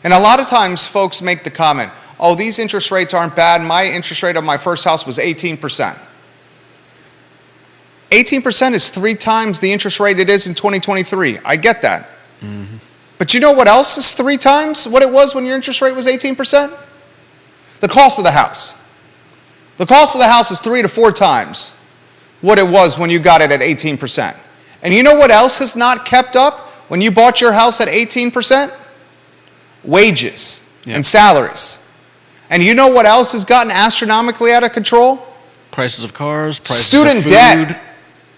Speaker 1: And a lot of times folks make the comment, oh, these interest rates aren't bad. My interest rate on my first house was 18%. 18% is 3 times the interest rate it is in 2023. I get that. Mm-hmm. But you know what else is 3 times what it was when your interest rate was 18%? The cost of the house. The cost of the house is 3 to 4 times what it was when you got it at 18%. And you know what else has not kept up when you bought your house at 18%? Wages and salaries. And you know what else has gotten astronomically out of control?
Speaker 2: Prices of cars, prices
Speaker 1: Student
Speaker 2: of food.
Speaker 1: debt.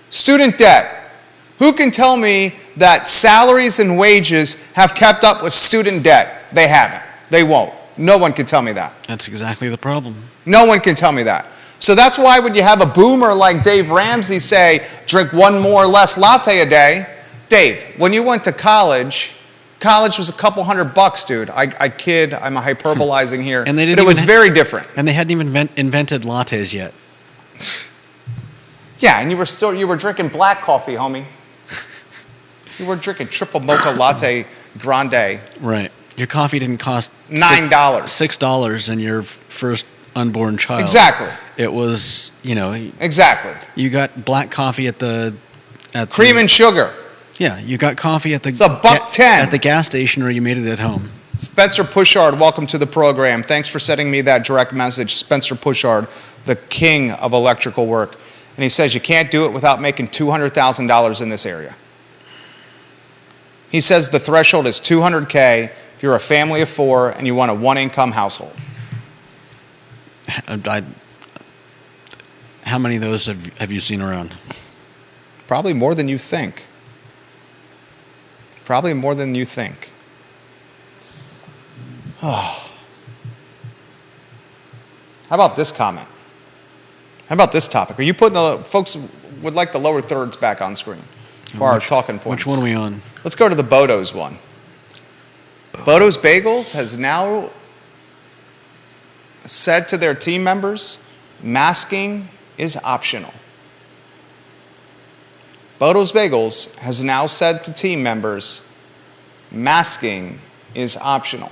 Speaker 1: Student debt. Who can tell me that salaries and wages have kept up with student debt? They haven't. They won't. No one can tell me that.
Speaker 2: That's exactly the problem.
Speaker 1: No one can tell me that. So that's why when you have a boomer like Dave Ramsey say, drink one more or less latte a day, Dave, when you went to college was a couple $100, dude. I kid. I'm hyperbolizing here.
Speaker 2: And they
Speaker 1: but it was very different.
Speaker 2: And they hadn't even invented lattes yet.
Speaker 1: Yeah, and you were drinking black coffee, homie. You were drinking triple mocha latte grande.
Speaker 2: Right. Your coffee didn't cost
Speaker 1: $9.
Speaker 2: $6 in your first unborn child.
Speaker 1: Exactly.
Speaker 2: It was,
Speaker 1: Exactly.
Speaker 2: You got black coffee at
Speaker 1: cream and sugar.
Speaker 2: Yeah, you got coffee at the
Speaker 1: It's $1.10
Speaker 2: at the gas station, or you made it at home.
Speaker 1: Spencer Pushard, welcome to the program. Thanks for sending me that direct message. Spencer Pushard, the king of electrical work. And he says you can't do it without making $200,000 in this area. He says the threshold is $200K if you're a family of 4 and you want a one-income household.
Speaker 2: How many of those have you seen around?
Speaker 1: Probably more than you think. Probably more than you think. Oh. How about this comment? How about this topic? Are you putting folks would like the lower thirds back on screen for our talking points?
Speaker 2: Which one are we on?
Speaker 1: Let's go to the Bodo's one. Bodo's Bagels has now said to their team members, masking is optional. Bodo's Bagels has now said to team members, masking is optional.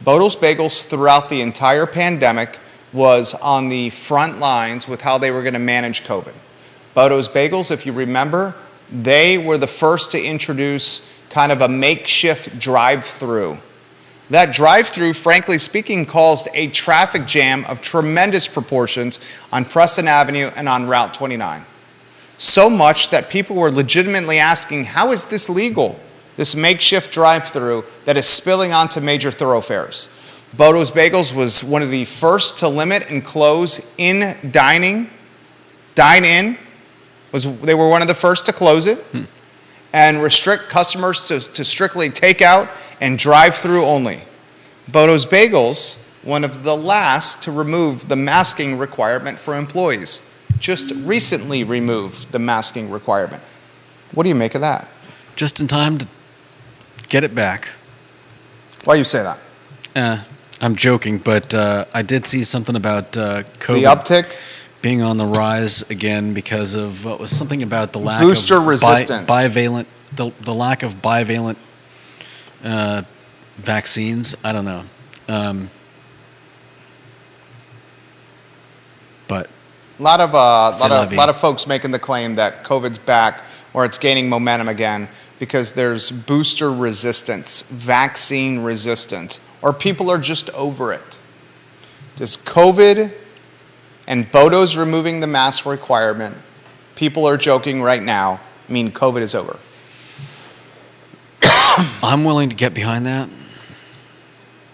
Speaker 1: Bodo's Bagels throughout the entire pandemic was on the front lines with how they were going to manage COVID. Bodo's Bagels, if you remember, they were the first to introduce kind of a makeshift drive-through. That drive-through, frankly speaking, caused a traffic jam of tremendous proportions on Preston Avenue and on Route 29. So much that people were legitimately asking, how is this legal? This makeshift drive-through that is spilling onto major thoroughfares. Bodo's Bagels was one of the first to limit and close dine-in. They were one of the first to close it and restrict customers to strictly takeout and drive-through only. Bodo's Bagels, one of the last to remove the masking requirement for employees. Just recently removed the masking requirement. What do you make of that?
Speaker 2: Just in time to get it back.
Speaker 1: Why you say that?
Speaker 2: I'm joking, but I did see something about COVID.
Speaker 1: The uptick?
Speaker 2: Being on the rise again because of what was something about the lack
Speaker 1: booster
Speaker 2: of
Speaker 1: resistance.
Speaker 2: Bivalent, the lack of bivalent vaccines. I don't know. But
Speaker 1: a lot of folks making the claim that COVID's back or it's gaining momentum again because there's booster resistance, vaccine resistance, or people are just over it. Does COVID and Bodo's removing the mask requirement people are joking right now mean COVID is over?
Speaker 2: I'm willing to get behind that.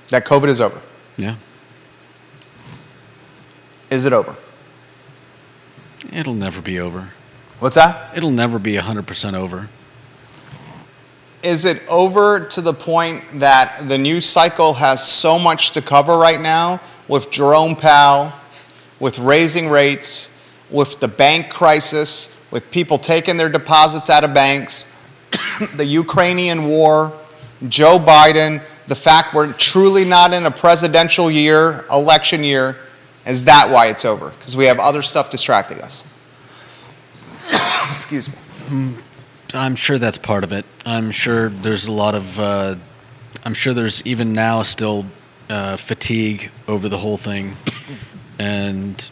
Speaker 1: That COVID is over.
Speaker 2: Yeah.
Speaker 1: Is it over?
Speaker 2: It'll never be over.
Speaker 1: What's that?
Speaker 2: It'll never be 100% over.
Speaker 1: Is it over to the point that the news cycle has so much to cover right now with Jerome Powell, with raising rates, with the bank crisis, with people taking their deposits out of banks, the Ukrainian war, Joe Biden, the fact we're truly not in a presidential year, election year? Is that why it's over? Because we have other stuff distracting us. Excuse me.
Speaker 2: I'm sure that's part of it. I'm sure there's a lot of, I'm sure there's even now still fatigue over the whole thing. And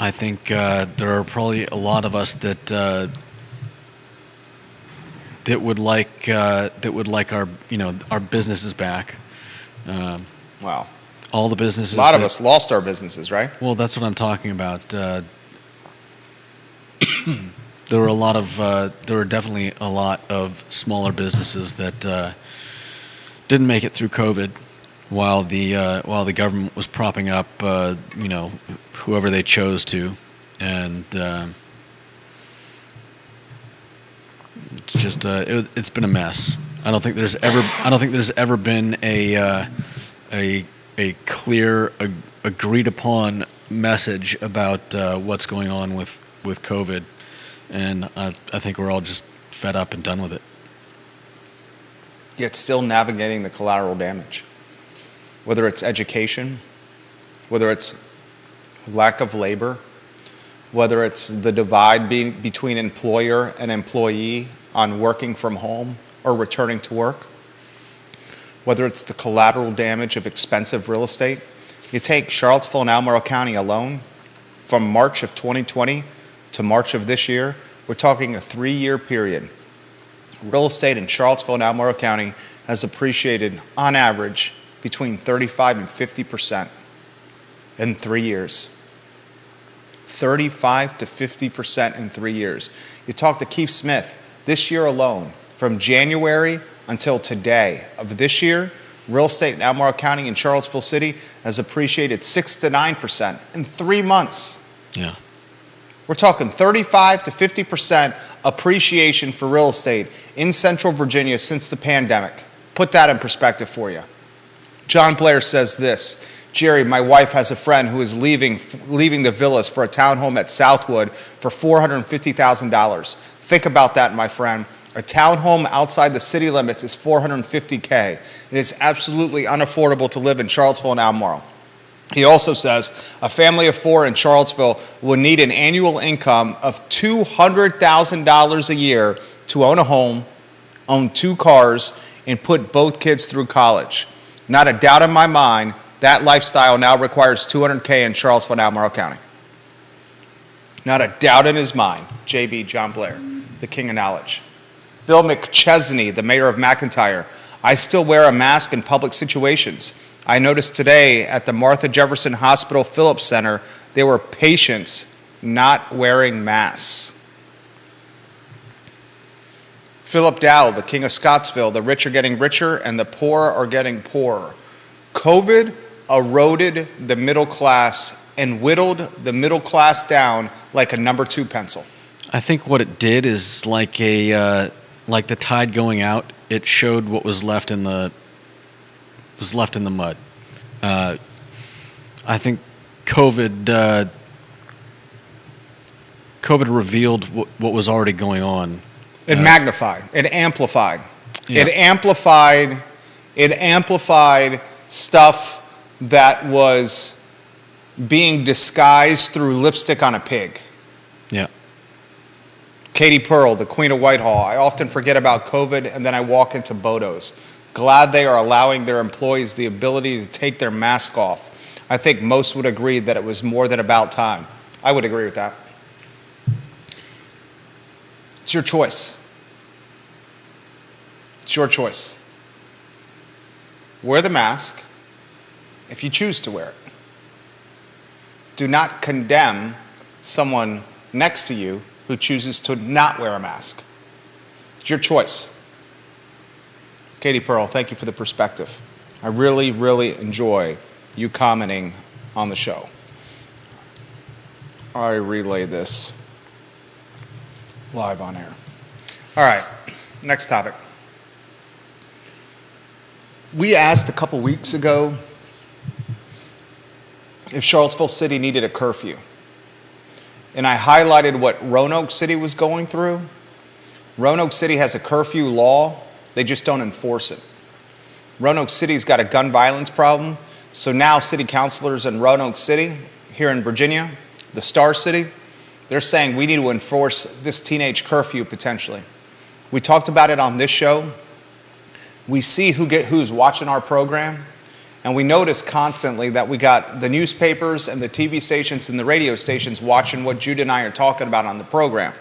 Speaker 2: I think there are probably a lot of us that that would like our our businesses back.
Speaker 1: Wow.
Speaker 2: All the businesses.
Speaker 1: A lot of us lost our businesses, right?
Speaker 2: Well, that's what I'm talking about. There were definitely a lot of smaller businesses that didn't make it through COVID, while the government was propping up whoever they chose to, and it's just it's been a mess. I don't think there's ever been a clear agreed upon message about what's going on with COVID, and I think we're all just fed up and done with it.
Speaker 1: Yet still navigating the collateral damage, whether it's education, whether it's lack of labor, whether it's the divide between employer and employee on working from home or returning to work, whether it's the collateral damage of expensive real estate. You take Charlottesville and Albemarle County alone, from March of 2020 to March of this year, we're talking a 3-year period. Real estate in Charlottesville and Albemarle County has appreciated, on average, between 35 and 50% in 3 years. 35 to 50% in 3 years. You talk to Keith Smith, this year alone, from January until today of this year, real estate in Albemarle County and Charlottesville City has appreciated 6 to 9% in 3 months.
Speaker 2: Yeah.
Speaker 1: We're talking 35 to 50% appreciation for real estate in Central Virginia since the pandemic. Put that in perspective for you. John Blair says this: Jerry, my wife has a friend who is leaving the villas for a townhome at Southwood for $450,000. Think about that, my friend. A townhome outside the city limits is $450K. It is absolutely unaffordable to live in Charlottesville and Albemarle. He also says a family of 4 in Charlottesville would need an annual income of $200,000 a year to own a home, own 2 cars, and put both kids through college. Not a doubt in my mind, that lifestyle now requires $200K in Charlottesville and Albemarle County. Not a doubt in his mind. JB, John Blair, the king of knowledge. Bill McChesney, the mayor of McIntyre: I still wear a mask in public situations. I noticed today at the Martha Jefferson Hospital Phillips Center, there were patients not wearing masks. Philip Dow, the king of Scottsville: the rich are getting richer and the poor are getting poorer. COVID eroded the middle class and whittled the middle class down like a number 2 pencil.
Speaker 2: I think what it did is like the tide going out. It showed what was left in the mud. I think COVID revealed what was already going on.
Speaker 1: It magnified. It amplified.
Speaker 2: Yeah.
Speaker 1: It amplified stuff that was being disguised through lipstick on a pig.
Speaker 2: Yeah.
Speaker 1: Katie Pearl, the Queen of Whitehall: I often forget about COVID and then I walk into Bodo's. Glad they are allowing their employees the ability to take their mask off. I think most would agree that it was more than about time. I would agree with that. It's your choice. It's your choice. Wear the mask if you choose to wear it. do not condemn someone next to you who chooses to not wear a mask. It's your choice. Katie Pearl, thank you for the perspective. I really, really enjoy you commenting on the show. I relay this live on air. All right, next topic. We asked a couple weeks ago if Charlottesville City needed a curfew. And I highlighted what Roanoke City was going through. Roanoke City has a curfew law, they just don't enforce it. Roanoke City's got a gun violence problem, so now city councilors in Roanoke City, here in Virginia, the Star City, they're saying we need to enforce this teenage curfew potentially. We talked about it on this show. We see who's watching our program, and we notice constantly that we got the newspapers and the TV stations and the radio stations watching what Jude and I are talking about on the program.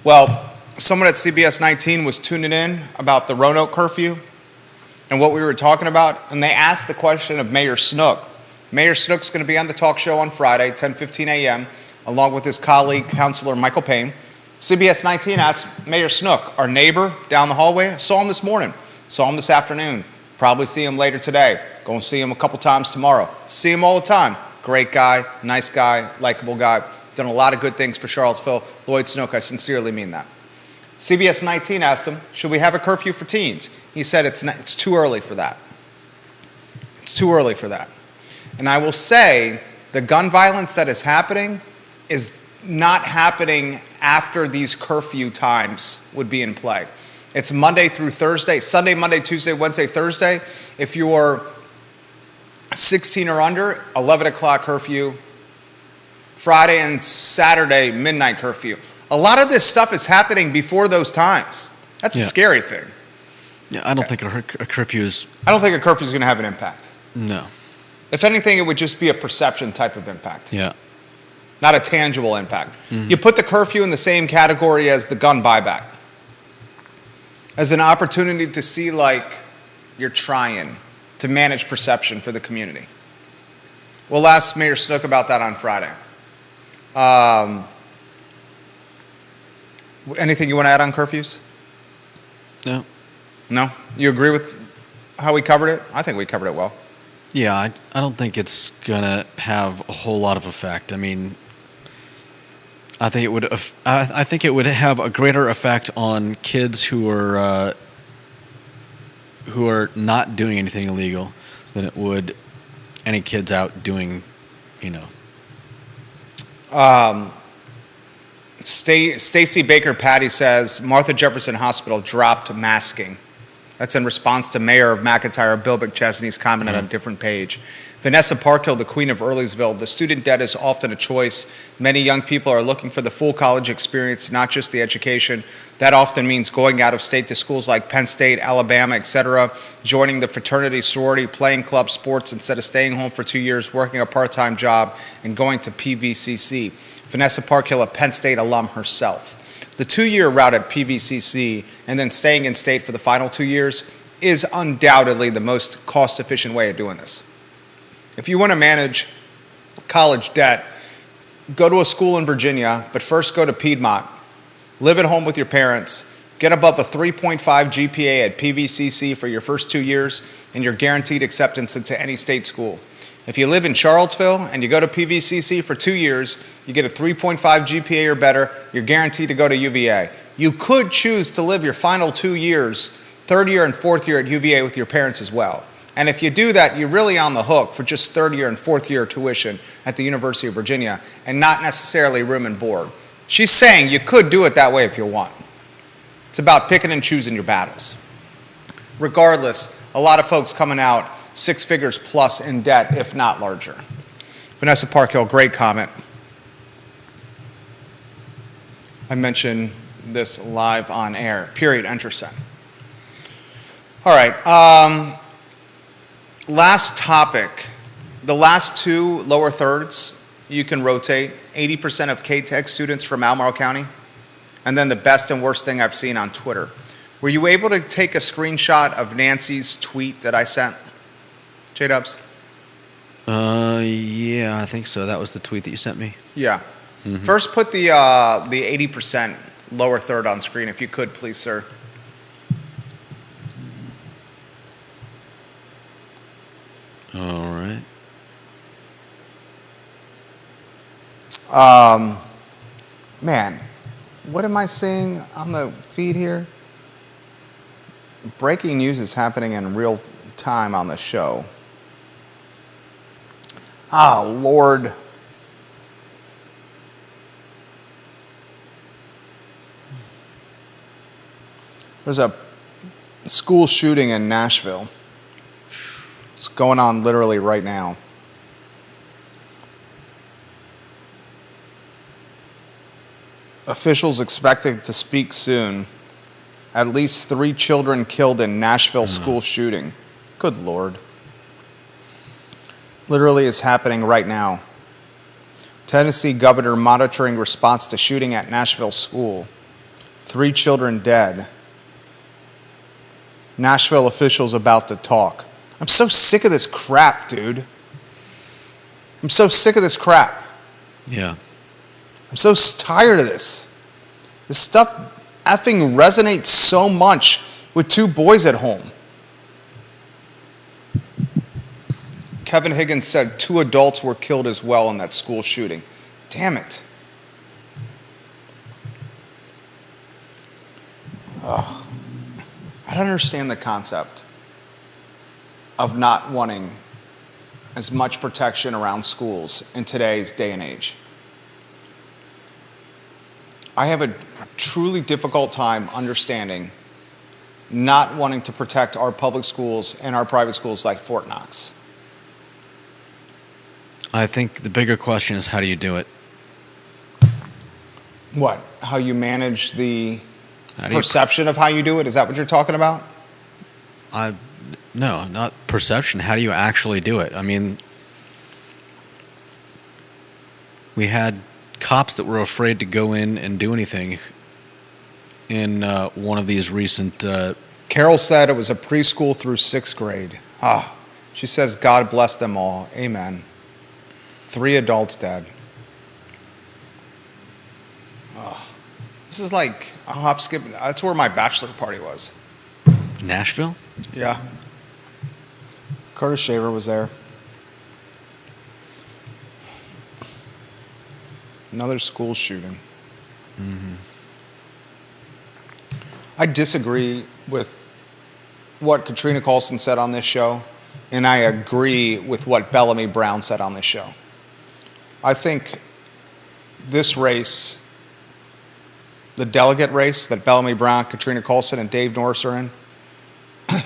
Speaker 1: Well, someone at CBS 19 was tuning in about the Roanoke curfew and what we were talking about, and they asked the question of Mayor Snook. Mayor Snook's going to be on the talk show on Friday, 10:15 a.m., along with his colleague, Councilor Michael Payne. CBS 19 asked Mayor Snook, our neighbor down the hallway, saw him this morning, saw him this afternoon, probably see him later today, go and see him a couple times tomorrow. See him all the time. Great guy, nice guy, likable guy, done a lot of good things for Charlottesville. Lloyd Snook, I sincerely mean that. CBS 19 asked him, should we have a curfew for teens? He said it's too early for that. It's too early for that. And I will say the gun violence that is happening is not happening after these curfew times would be in play. It's Monday through Thursday, Sunday, Monday, Tuesday, Wednesday, Thursday. If you're 16 or under, 11 o'clock curfew. Friday and Saturday, midnight curfew. A lot of this stuff is happening before those times. That's a scary thing.
Speaker 2: Yeah, I don't think a curfew is.
Speaker 1: I don't think a curfew is going to have an impact.
Speaker 2: No.
Speaker 1: If anything, it would just be a perception type of impact.
Speaker 2: Yeah.
Speaker 1: Not a tangible impact. You put the curfew in the same category as the gun buyback. As an opportunity to see like you're trying to manage perception for the community. We'll ask Mayor Snook about that on Friday. Anything you want to add on curfews?
Speaker 2: No.
Speaker 1: No? You agree with how we covered it? I think we covered it well.
Speaker 2: Yeah, I don't think it's going to have a whole lot of effect. I mean, I think it would have a greater effect on kids who are not doing anything illegal than it would any kids out doing,
Speaker 1: Stacy Baker Patty says Martha Jefferson Hospital dropped masking. That's in response to Mayor of McIntyre, Bill McChesney's comment on a different page. Vanessa Parkhill, the queen of Earlysville, the student debt is often a choice. Many young people are looking for the full college experience, not just the education. That often means going out of state to schools like Penn State, Alabama, etc., joining the fraternity, sorority, playing club sports instead of staying home for 2 years, working a part-time job, and going to PVCC. Vanessa Parkhill, a Penn State alum herself. The 2-year route at PVCC and then staying in state for the final 2 years is undoubtedly the most cost-efficient way of doing this. If you want to manage college debt, go to a school in Virginia, but first go to Piedmont, live at home with your parents, get above a 3.5 GPA at PVCC for your first 2 years, and you're guaranteed acceptance into any state school. If you live in Charlottesville and you go to PVCC for 2 years, you get a 3.5 GPA or better, you're guaranteed to go to UVA. You could choose to live your final 2 years, third year and fourth year at UVA with your parents as well. And if you do that, you're really on the hook for just third year and fourth year tuition at the University of Virginia and not necessarily room and board. She's saying you could do it that way if you want. It's about picking and choosing your battles. Regardless, a lot of folks coming out 6 figures plus in debt, if not larger. Vanessa Parkhill, great comment. I mentioned this live on air. Period. Enter send. All right. Last topic. The last 2 lower thirds, you can rotate. 80% of K-Tech students from Albemarle County. And then the best and worst thing I've seen on Twitter. Were you able to take a screenshot of Nancy's tweet that I sent? J-Dubs?
Speaker 2: Yeah, I think so. That was the tweet that you sent me.
Speaker 1: Yeah. First, put the 80% lower third on screen, if you could, please, sir.
Speaker 2: All right.
Speaker 1: Man, what am I seeing on the feed here? Breaking news is happening in real time on the show. Ah, Lord. There's a school shooting in Nashville. It's going on literally right now. Officials expected to speak soon. At least 3 children killed in Nashville school shooting. Good Lord. Literally is happening right now. Tennessee governor monitoring response to shooting at Nashville school. 3 children dead. Nashville officials about to talk. I'm so sick of this crap, dude. I'm so sick of this crap.
Speaker 2: Yeah.
Speaker 1: I'm so tired of this. This stuff effing resonates so much with 2 boys at home. Kevin Higgins said 2 adults were killed as well in that school shooting. Damn it. Ugh. I don't understand the concept of not wanting as much protection around schools in today's day and age. I have a truly difficult time understanding not wanting to protect our public schools and our private schools like Fort Knox.
Speaker 2: I think the bigger question is, how do you do it?
Speaker 1: What? How you manage the
Speaker 2: How do you
Speaker 1: perception of how you do it? Is that what you're talking about?
Speaker 2: No, not perception. How do you actually do it? I mean, we had cops that were afraid to go in and do anything in one of these recent.
Speaker 1: Carol said it was a preschool through 6th grade. Ah, she says, God bless them all. Amen. 3 adults dead. Oh, this is like a hop, skip. That's where my bachelor party was.
Speaker 2: Nashville?
Speaker 1: Yeah. Curtis Shaver was there. Another school shooting. I disagree with what Katrina Colson said on this show, and I agree with what Bellamy Brown said on this show. I think this race, the delegate race that Bellamy Brown, Katrina Colson, and Dave Norris are in,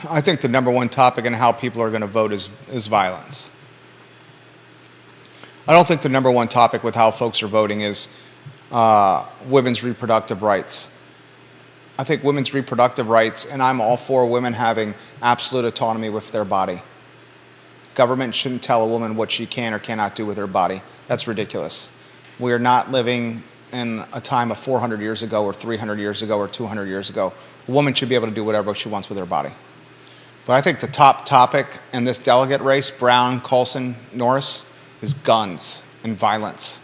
Speaker 1: I think the number one topic in how people are going to vote is violence. I don't think the number one topic with how folks are voting is women's reproductive rights. I think women's reproductive rights, and I'm all for women having absolute autonomy with their body. Government shouldn't tell a woman what she can or cannot do with her body. That's ridiculous. We are not living in a time of 400 years ago or 300 years ago or 200 years ago. A woman should be able to do whatever she wants with her body. But I think the top topic in this delegate race, Brown, Colson, Norris, is guns and violence.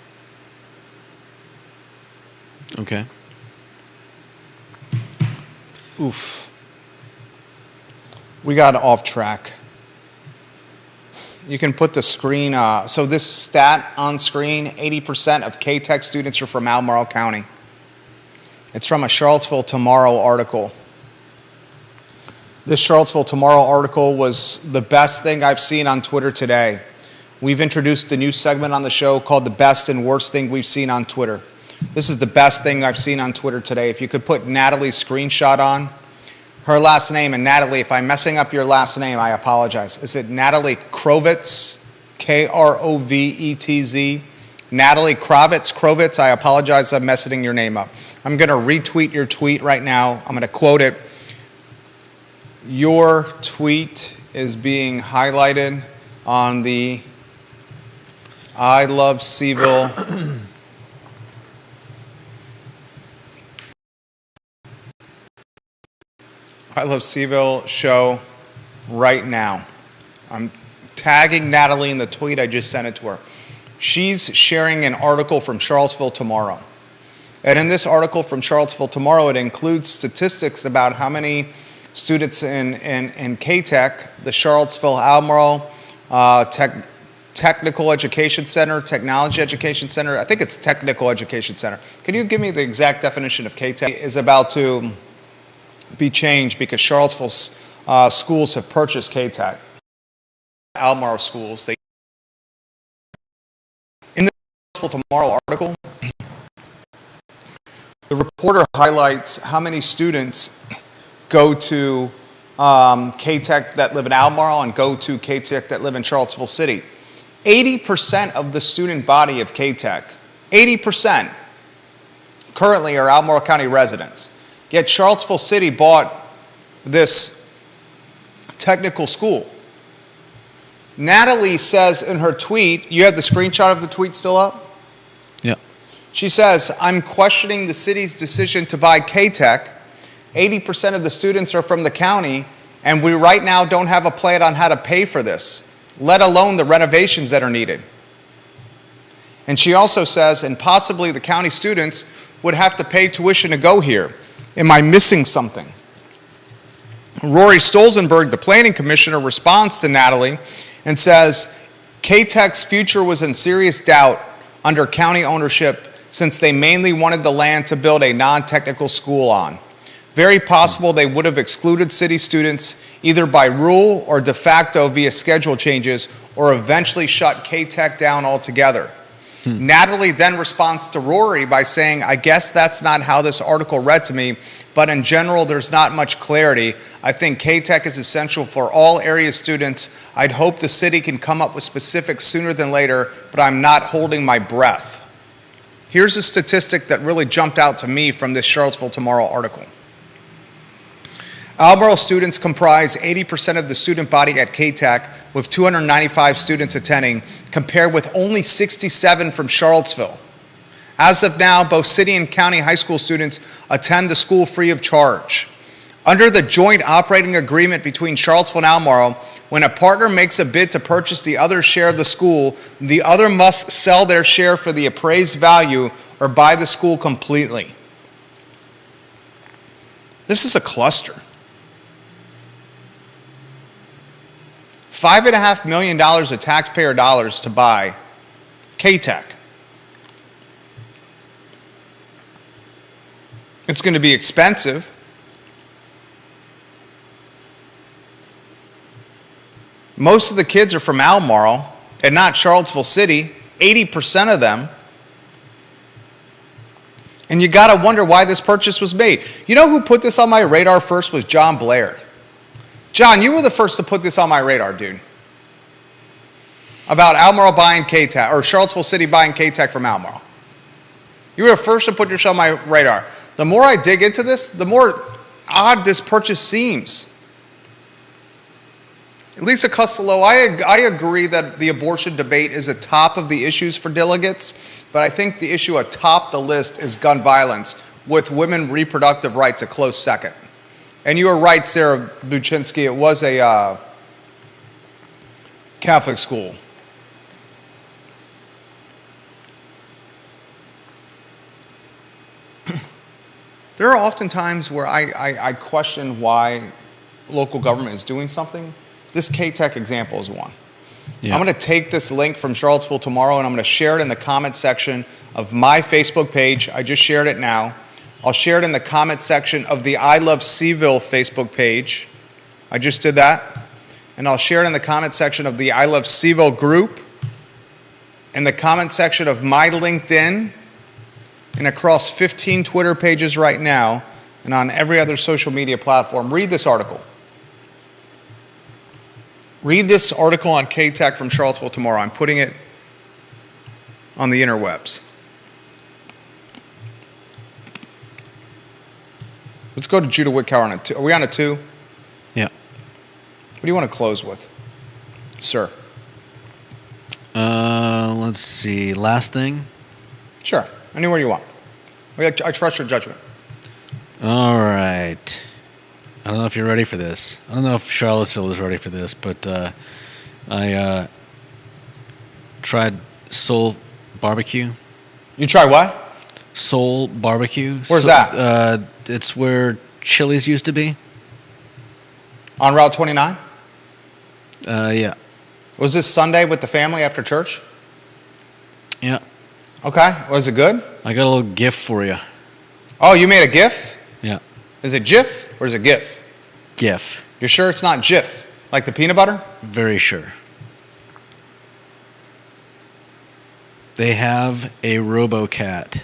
Speaker 2: Okay.
Speaker 1: Oof. We got off track. You can put the screen, so this stat on screen, 80% of K-Tech students are from Albemarle County. It's from a Charlottesville Tomorrow article. This Charlottesville Tomorrow article was the best thing I've seen on Twitter today. We've introduced a new segment on the show called The Best and Worst Thing We've Seen on Twitter. This is the best thing I've seen on Twitter today. If you could put Natalie's screenshot on, her last name, and Natalie, if I'm messing up your last name, I apologize. Is it Natalie Krovitz? K-R-O-V-E-T-Z? Natalie Krovitz, I apologize, I'm messing your name up. I'm going to retweet your tweet right now. I'm going to quote it. Your tweet is being highlighted on the I Love Seville I Love Seville show right now. I'm tagging Natalie in the tweet I just sent it to her. She's sharing an article from Charlottesville Tomorrow. And in this article from Charlottesville Tomorrow, it includes statistics about how many students in K-Tech, the Charlottesville Albemarle Technical Education Center, Technology Education Center, I think it's Technical Education Center. Can you give me the exact definition of K-Tech? Is about to be changed because Charlottesville's schools have purchased K-Tech. Albemarle schools. In the Charlottesville Tomorrow article, the reporter highlights how many students go to K-Tech that live in Albemarle and go to K-Tech that live in Charlottesville City. 80% of the student body of K-Tech, 80% currently are Albemarle County residents. Yet Charlottesville City bought this technical school. Natalie says in her tweet, you have the screenshot of the tweet still up?
Speaker 2: Yeah.
Speaker 1: She says, I'm questioning the city's decision to buy K-Tech. 80% of the students are from the county, and we right now don't have a plan on how to pay for this, let alone the renovations that are needed. And she also says, and possibly the county students would have to pay tuition to go here. Am I missing something? Rory Stolzenberg, the planning commissioner, responds to Natalie and says, K-Tech's future was in serious doubt under county ownership since they mainly wanted the land to build a non-technical school on. Very possible they would have excluded city students either by rule or de facto via schedule changes or eventually shut K-Tech down altogether. Natalie then responds to Rory by saying, I guess that's not how this article read to me, but in general, there's not much clarity. I think K-Tech is essential for all area students. I'd hope the city can come up with specifics sooner than later, but I'm not holding my breath. Here's a statistic that really jumped out to me from this Charlottesville Tomorrow article. Albemarle students comprise 80% of the student body at K-Tech, with 295 students attending, compared with only 67 from Charlottesville. As of now, both city and county high school students attend the school free of charge. Under the joint operating agreement between Charlottesville and Albemarle, when a partner makes a bid to purchase the other's share of the school, the other must sell their share for the appraised value or buy the school completely. This is a cluster. $5.5 million of taxpayer dollars to buy K-Tech. It's going to be expensive. Most of the kids are from Albemarle and not Charlottesville City, 80% of them. And you got to wonder why this purchase was made. You know who put this on my radar first was John Blair. John, you were the first to put this on my radar, dude. About Albemarle buying K-Tech, or Charlottesville City buying K-Tech from Albemarle. You were the first to put this on my radar. The more I dig into this, the more odd this purchase seems. Lisa Costello, I agree that the abortion debate is atop of the issues for delegates, but I think the issue atop the list is gun violence, with women reproductive rights a close second. And you were right, Sarah Buczynski, it was a Catholic school. There are often times where I question why local government is doing something. This K-Tech example is one. Yeah. I'm going to take this link from Charlottesville Tomorrow and I'm going to share it in the comment section of my Facebook page. I just shared it now. I'll share it in the comment section of the I Love Seville Facebook page. I just did that. And I'll share it in the comment section of the I Love Seville group, in the comment section of my LinkedIn, and across 15 Twitter pages right now, and on every other social media platform. Read this article. Read this article on K-Tech from Charlottesville Tomorrow. I'm putting it on the interwebs. Let's go to Judah Wickower on a 2. Are we on a 2?
Speaker 2: Yeah.
Speaker 1: What do you want to close with, sir?
Speaker 2: Let's see. Last thing?
Speaker 1: Sure. Anywhere you want. I trust your judgment.
Speaker 2: All right. I don't know if you're ready for this. I don't know if Charlottesville is ready for this, but I tried Soul Barbecue.
Speaker 1: You try what?
Speaker 2: Soul Barbecue.
Speaker 1: Where's that?
Speaker 2: It's where Chili's used to be.
Speaker 1: On Route 29?
Speaker 2: Yeah.
Speaker 1: Was this Sunday with the family after church?
Speaker 2: Yeah.
Speaker 1: Okay. Was it good?
Speaker 2: I got a little gift for you.
Speaker 1: Oh, you made a GIF?
Speaker 2: Yeah.
Speaker 1: Is it GIF or is it GIF?
Speaker 2: GIF.
Speaker 1: You're sure it's not Jif? Like the peanut butter?
Speaker 2: Very sure. They have a RoboCat.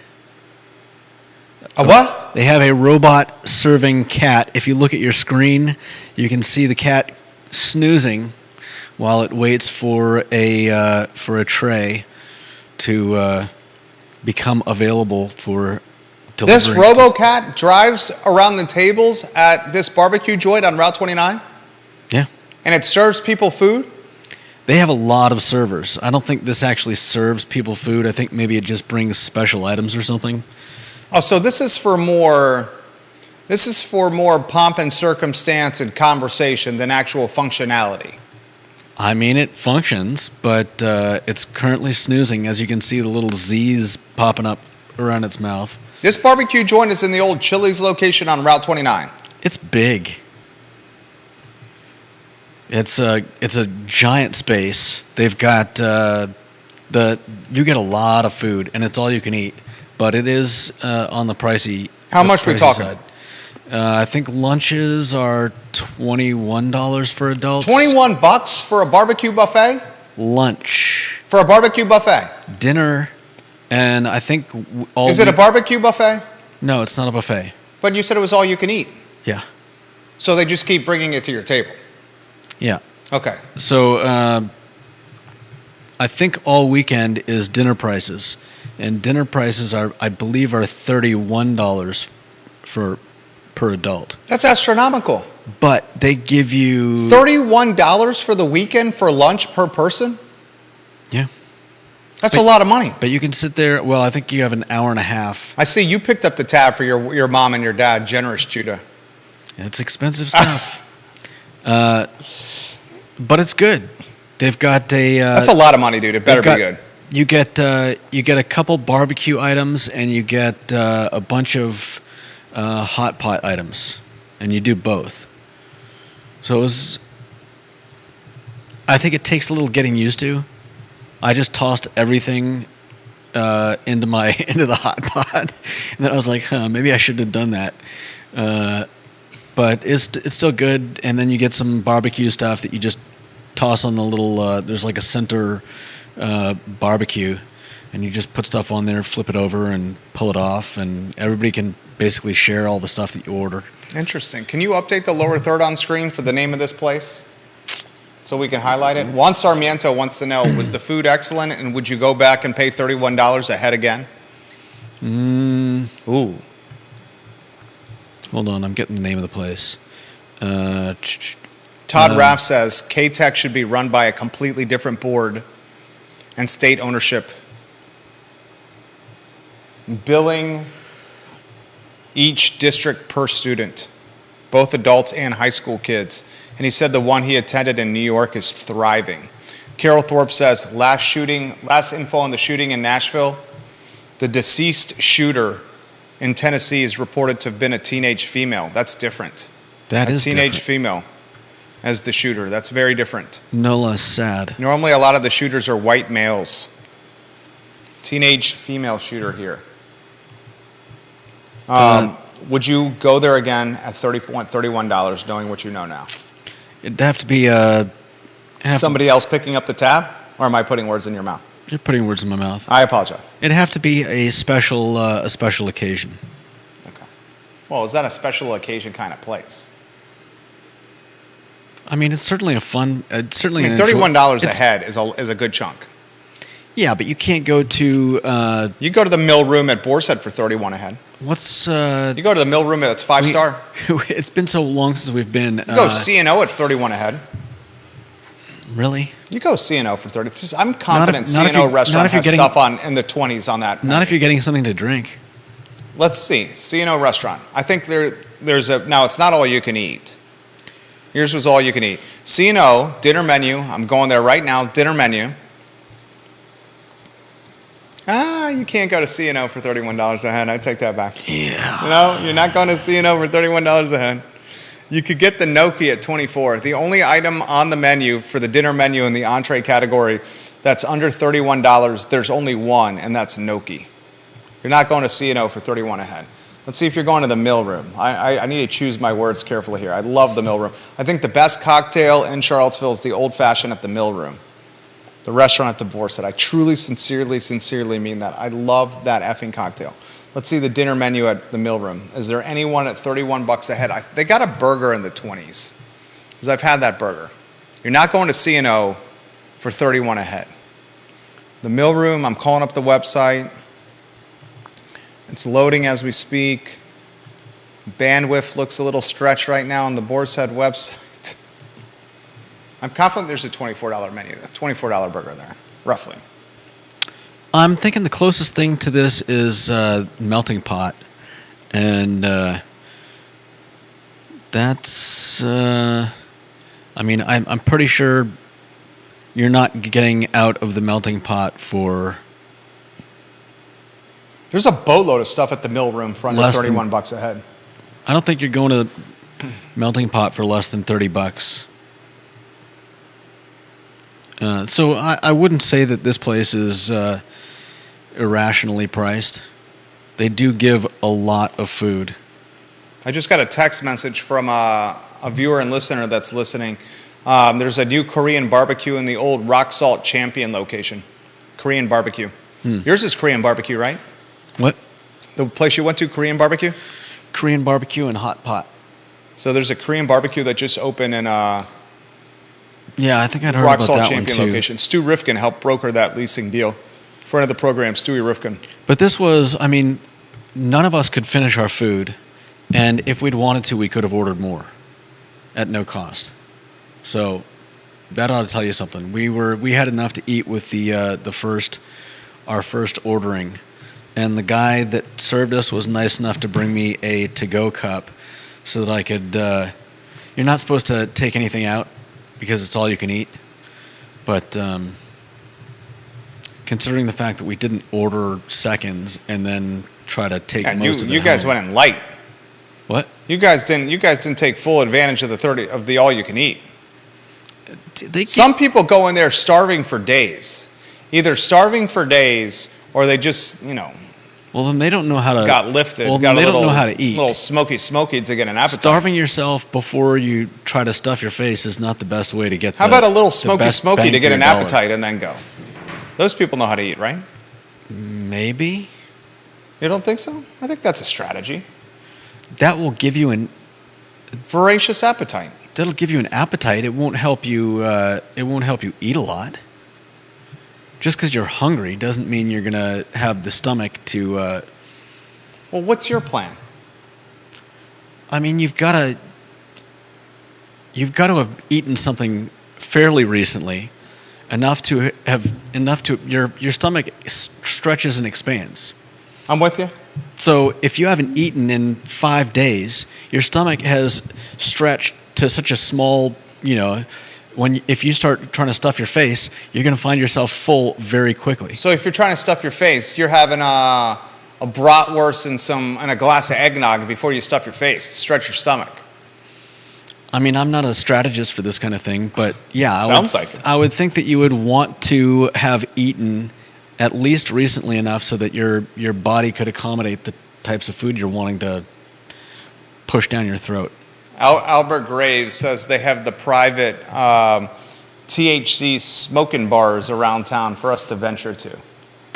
Speaker 1: A what?
Speaker 2: They have a robot serving cat. If you look at your screen, you can see the cat snoozing while it waits for a tray to become available for delivery.
Speaker 1: This RoboCat drives around the tables at this barbecue joint on Route 29?
Speaker 2: Yeah.
Speaker 1: And it serves people food?
Speaker 2: They have a lot of servers. I don't think this actually serves people food. I think maybe it just brings special items or something.
Speaker 1: Oh, so this is for more pomp and circumstance and conversation than actual functionality.
Speaker 2: I mean, it functions, but it's currently snoozing. As you can see, the little Z's popping up around its mouth.
Speaker 1: This barbecue joint is in the old Chili's location on Route 29.
Speaker 2: It's big. It's a giant space. They've got you get a lot of food, and it's all you can eat. But it is on the pricey.
Speaker 1: How much we talking?
Speaker 2: Side. I think lunches are $21 for adults.
Speaker 1: $21 for a barbecue buffet?
Speaker 2: Lunch.
Speaker 1: For a barbecue buffet?
Speaker 2: Dinner, and I think all.
Speaker 1: Is it a barbecue buffet?
Speaker 2: No, it's not a buffet.
Speaker 1: But you said it was all you can eat.
Speaker 2: Yeah.
Speaker 1: So they just keep bringing it to your table.
Speaker 2: Yeah.
Speaker 1: Okay.
Speaker 2: So I think all weekend is dinner prices, and dinner prices I believe are $31 per adult.
Speaker 1: That's astronomical.
Speaker 2: But they give you
Speaker 1: $31 for the weekend for lunch per person?
Speaker 2: Yeah.
Speaker 1: That's a lot of money.
Speaker 2: But you can sit there. Well, I think you have an hour and a half.
Speaker 1: I see you picked up the tab for your mom and your dad. Generous, Judah.
Speaker 2: It's expensive stuff. But it's good. They've got a.
Speaker 1: That's a lot of money, dude. It better be good.
Speaker 2: You get a couple barbecue items, and you get a bunch of hot pot items, and you do both. So it was. I think it takes a little getting used to. I just tossed everything into the hot pot, and then I was like, maybe I shouldn't have done that. But it's still good, and then you get some barbecue stuff that you just toss on the little. There's like a center barbecue, and you just put stuff on there, flip it over, and pull it off, and everybody can basically share all the stuff that you order.
Speaker 1: Interesting. Can you update the lower third on screen for the name of this place, so we can highlight it? Juan Sarmiento wants to know: was the food excellent, and would you go back and pay $31 a head again? Ooh.
Speaker 2: Hold on, I'm getting the name of the place.
Speaker 1: Todd Raff says K-Tech should be run by a completely different board and state ownership. Billing each district per student, both adults and high school kids. And he said the one he attended in New York is thriving. Carol Thorpe says last info on the shooting in Nashville, the deceased shooter in Tennessee is reported to have been a teenage female. That's different.
Speaker 2: That is
Speaker 1: a teenage
Speaker 2: different.
Speaker 1: female as the shooter. That's very different.
Speaker 2: No less sad.
Speaker 1: Normally, a lot of the shooters are white males. Teenage female shooter here. Would you go there again at $31, knowing what you know now?
Speaker 2: It'd have to be
Speaker 1: somebody else picking up the tab, or am I putting words in your mouth?
Speaker 2: You're putting words in my mouth.
Speaker 1: I apologize.
Speaker 2: It'd have to be a special occasion.
Speaker 1: Okay. Well, is that a special occasion kind of place?
Speaker 2: I mean, it's certainly a fun. Certainly,
Speaker 1: $31 a head is a good chunk.
Speaker 2: Yeah, but you can't go to.
Speaker 1: You go to the mill room at Boar's Head for $31 a head.
Speaker 2: What's?
Speaker 1: You go to the mill room that's 5-star.
Speaker 2: It's been so long since we've been.
Speaker 1: You go C&O at $31 a head.
Speaker 2: Really?
Speaker 1: You go C&O for $30. I'm confident
Speaker 2: not if
Speaker 1: C&O
Speaker 2: you-
Speaker 1: restaurant
Speaker 2: not if you're
Speaker 1: has
Speaker 2: getting-
Speaker 1: stuff on in the 20s on that.
Speaker 2: Not if you're getting something to drink.
Speaker 1: Let's see. C&O restaurant. I think there's a now. It's not all you can eat. Yours was all you can eat. C&O, dinner menu. I'm going there right now, dinner menu. You can't go to C&O for $31 a head. I take that back.
Speaker 2: Yeah.
Speaker 1: No, you're not going to C&O for $31 a head. You could get the gnocchi at $24. The only item on the menu for the dinner menu in the entree category that's under $31, there's only one, and that's gnocchi. You're not going to C&O for $31 a head. Let's see if you're going to the Mill Room. I need to choose my words carefully here. I love the Mill Room. I think the best cocktail in Charlottesville is the Old Fashioned at the Mill Room, the restaurant at the Borset. I truly, sincerely mean that. I love that effing cocktail. Let's see the dinner menu at the Mill Room. Is there anyone at $31 a head? They got a burger in the 20s, because I've had that burger. You're not going to C&O for $31 a head. The Mill Room, I'm calling up the website. It's loading as we speak. Bandwidth looks a little stretched right now on the Boar's Head website. I'm confident there's a $24 menu, a $24 burger there, roughly.
Speaker 2: I'm thinking the closest thing to this is Melting Pot, and that's. I mean, I'm pretty sure you're not getting out of the Melting Pot for.
Speaker 1: There's a boatload of stuff at the Mill Room for under $31 a head.
Speaker 2: I don't think you're going to the Melting Pot for less than $30. So I wouldn't say that this place is irrationally priced. They do give a lot of food.
Speaker 1: I just got a text message from a viewer and listener that's listening. There's a new Korean barbecue in the old Rock Salt Champion location. Korean barbecue. Yours is Korean barbecue, right?
Speaker 2: What?
Speaker 1: The place you went to, Korean barbecue?
Speaker 2: Korean barbecue and hot pot.
Speaker 1: So there's a Korean barbecue that just opened in
Speaker 2: Yeah, I think I'd heard
Speaker 1: Rock
Speaker 2: about
Speaker 1: Salt
Speaker 2: that
Speaker 1: Champion
Speaker 2: one too.
Speaker 1: location. Stu Rifkin helped broker that leasing deal. Friend of the program, Stewie Rifkin.
Speaker 2: But this was, I mean, none of us could finish our food, and if we'd wanted to, we could have ordered more at no cost. So that ought to tell you something. We had enough to eat with our first ordering, and the guy that served us was nice enough to bring me a to-go cup so that I could. You're not supposed to take anything out because it's all you can eat, but. Considering the fact that we didn't order seconds and then try to take most of it
Speaker 1: you guys
Speaker 2: home.
Speaker 1: went in light.
Speaker 2: What?
Speaker 1: You guys didn't take full advantage of the all you can eat. Some people go in there starving for days. Either starving for days or they just,
Speaker 2: Well, then they don't know how to.
Speaker 1: got lifted.
Speaker 2: Well,
Speaker 1: got
Speaker 2: then they
Speaker 1: a little,
Speaker 2: don't know how to eat.
Speaker 1: Little smoky to get an appetite.
Speaker 2: Starving yourself before you try to stuff your face is not the best way to get.
Speaker 1: How about a little
Speaker 2: the best
Speaker 1: smoky
Speaker 2: bang
Speaker 1: to
Speaker 2: for
Speaker 1: get
Speaker 2: your
Speaker 1: an
Speaker 2: dollar?
Speaker 1: appetite and then go? Those people know how to eat, right?
Speaker 2: Maybe
Speaker 1: You don't think so? I think that's a strategy.
Speaker 2: that will give you an.
Speaker 1: Voracious appetite.
Speaker 2: That'll give you an appetite. It won't help you. It won't help you eat a lot. Just because you're hungry doesn't mean you're gonna have the stomach to.
Speaker 1: Well, what's your plan?
Speaker 2: I mean, you've got to have eaten something fairly recently, enough to your stomach stretches and expands.
Speaker 1: I'm with you.
Speaker 2: So if you haven't eaten in 5 days, your stomach has stretched to such a small, if you start trying to stuff your face, you're going to find yourself full very quickly.
Speaker 1: So if you're trying to stuff your face, you're having a bratwurst and a glass of eggnog before you stuff your face to stretch your stomach.
Speaker 2: I mean, I'm not a strategist for this kind of thing, but yeah,
Speaker 1: Sounds like it.
Speaker 2: I would think that you would want to have eaten at least recently enough so that your body could accommodate the types of food you're wanting to push down your throat.
Speaker 1: Albert Graves says they have the private THC smoking bars around town for us to venture to.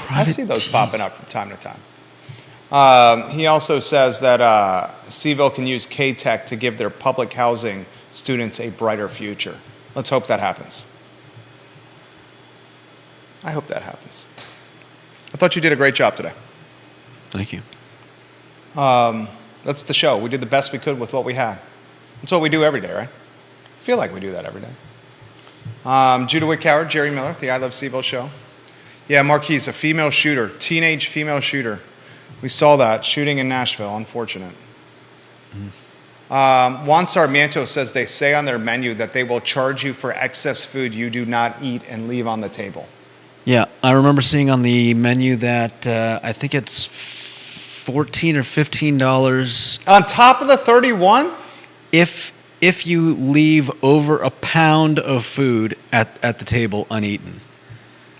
Speaker 1: I see those popping up from time to time. He also says that CVille can use K-Tech to give their public housing students a brighter future. Let's hope that happens. I hope that happens. I thought you did a great job today.
Speaker 2: Thank you.
Speaker 1: That's the show. We did the best we could with what we had. That's what we do every day, right? I feel like we do that every day. Judah Wick-Howard, Jerry Miller, the I Love CVille show. Yeah, Marquise, a female shooter, teenage female shooter. We saw that shooting in Nashville. Unfortunate. Juan Sarmiento says they say on their menu that they will charge you for excess food you do not eat and leave on the table.
Speaker 2: Yeah, I remember seeing on the menu that I think it's $14 or $15
Speaker 1: On top of the 31?
Speaker 2: if you leave over a pound of food at the table uneaten.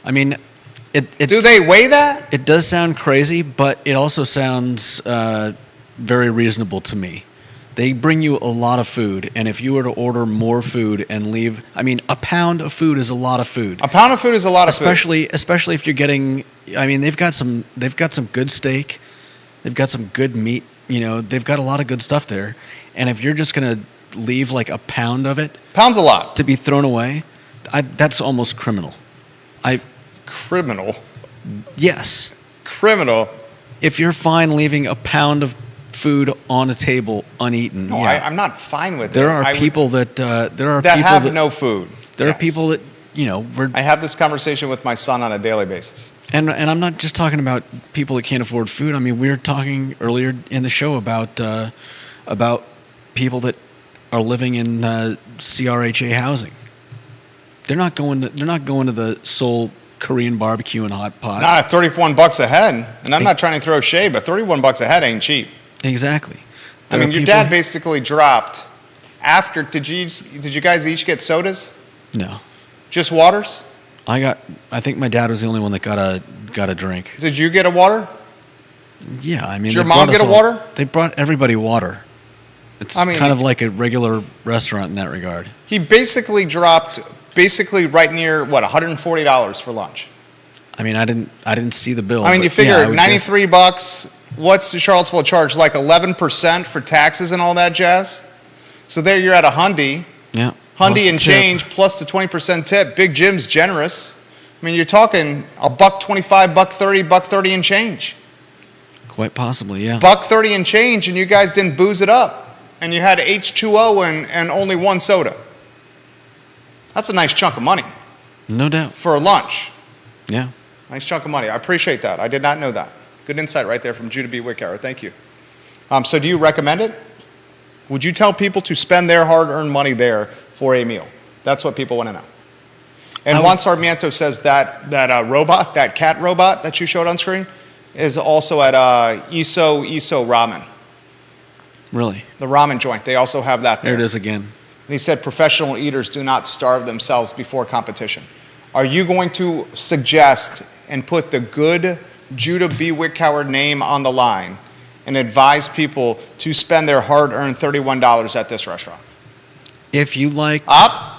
Speaker 2: I mean,
Speaker 1: Do they weigh that?
Speaker 2: it does sound crazy, but it also sounds very reasonable to me. They bring you a lot of food, and if you were to order more food and leave, I mean, a pound of food is a lot of food.
Speaker 1: A pound of food is a lot of food.
Speaker 2: Especially if you're getting. I mean, they've got some good steak, they've got some good meat. You know, they've got a lot of good stuff there, and if you're just gonna leave like a pound of it
Speaker 1: Pound's a lot.
Speaker 2: to be thrown away, that's almost criminal.
Speaker 1: Criminal.
Speaker 2: Yes,
Speaker 1: Criminal.
Speaker 2: if you're fine leaving a pound of food on a table uneaten.
Speaker 1: No,
Speaker 2: yeah.
Speaker 1: I'm not fine with
Speaker 2: There
Speaker 1: it.
Speaker 2: are people that
Speaker 1: have no food.
Speaker 2: There
Speaker 1: Yes.
Speaker 2: are people that
Speaker 1: I have this conversation with my son on a daily basis.
Speaker 2: and I'm not just talking about people that can't afford food. I mean, we were talking earlier in the show about people that are living in CRHA housing. They're not going to the Seoul Korean barbecue and hot pot.
Speaker 1: Not at $31 a head, and I'm not trying to throw shade, but $31 a head ain't cheap.
Speaker 2: Exactly.
Speaker 1: I
Speaker 2: There
Speaker 1: mean,
Speaker 2: are
Speaker 1: your
Speaker 2: people-
Speaker 1: dad basically dropped after. Did you guys each get sodas?
Speaker 2: No,
Speaker 1: Just waters?
Speaker 2: I think my dad was the only one that got a drink.
Speaker 1: Did you get a water?
Speaker 2: Yeah, I mean,
Speaker 1: Did your
Speaker 2: they
Speaker 1: mom
Speaker 2: brought us
Speaker 1: get a
Speaker 2: all-
Speaker 1: water?
Speaker 2: They brought everybody water. It's
Speaker 1: I mean-
Speaker 2: kind of like a regular restaurant in that regard.
Speaker 1: He basically dropped right near $140 for lunch.
Speaker 2: I mean, I didn't see the bill.
Speaker 1: I mean,
Speaker 2: but
Speaker 1: you figure
Speaker 2: yeah, I would guess-
Speaker 1: $93. What's the Charlottesville charge? Like 11% for taxes and all that jazz. So there you're at a Hyundai.
Speaker 2: Yeah.
Speaker 1: Hyundai
Speaker 2: Plus
Speaker 1: and
Speaker 2: tip.
Speaker 1: change plus the 20% tip. Big Jim's generous. I mean, you're talking $1.25, $1.30 and change.
Speaker 2: Quite possibly, yeah.
Speaker 1: $1.30 and change, and you guys didn't booze it up. And you had H2O and only one soda. That's a nice chunk of money
Speaker 2: No doubt.
Speaker 1: for lunch.
Speaker 2: Yeah.
Speaker 1: Nice chunk of money. I appreciate that. I did not know that. Good insight right there from Judah B. Wickower. Thank you. So do you recommend it? Would you tell people to spend their hard-earned money there for a meal? That's what people want to know. And Juan Sarmiento says that robot, that cat robot that you showed on screen, is also at Iso Ramen,
Speaker 2: Really.
Speaker 1: the ramen joint. They also have that there.
Speaker 2: There it is again.
Speaker 1: And he said professional eaters do not starve themselves before competition. Are you going to suggest and put the good Judah B. Wickower name on the line and advise people to spend their hard-earned $31 at this restaurant?
Speaker 2: If you like,
Speaker 1: Up?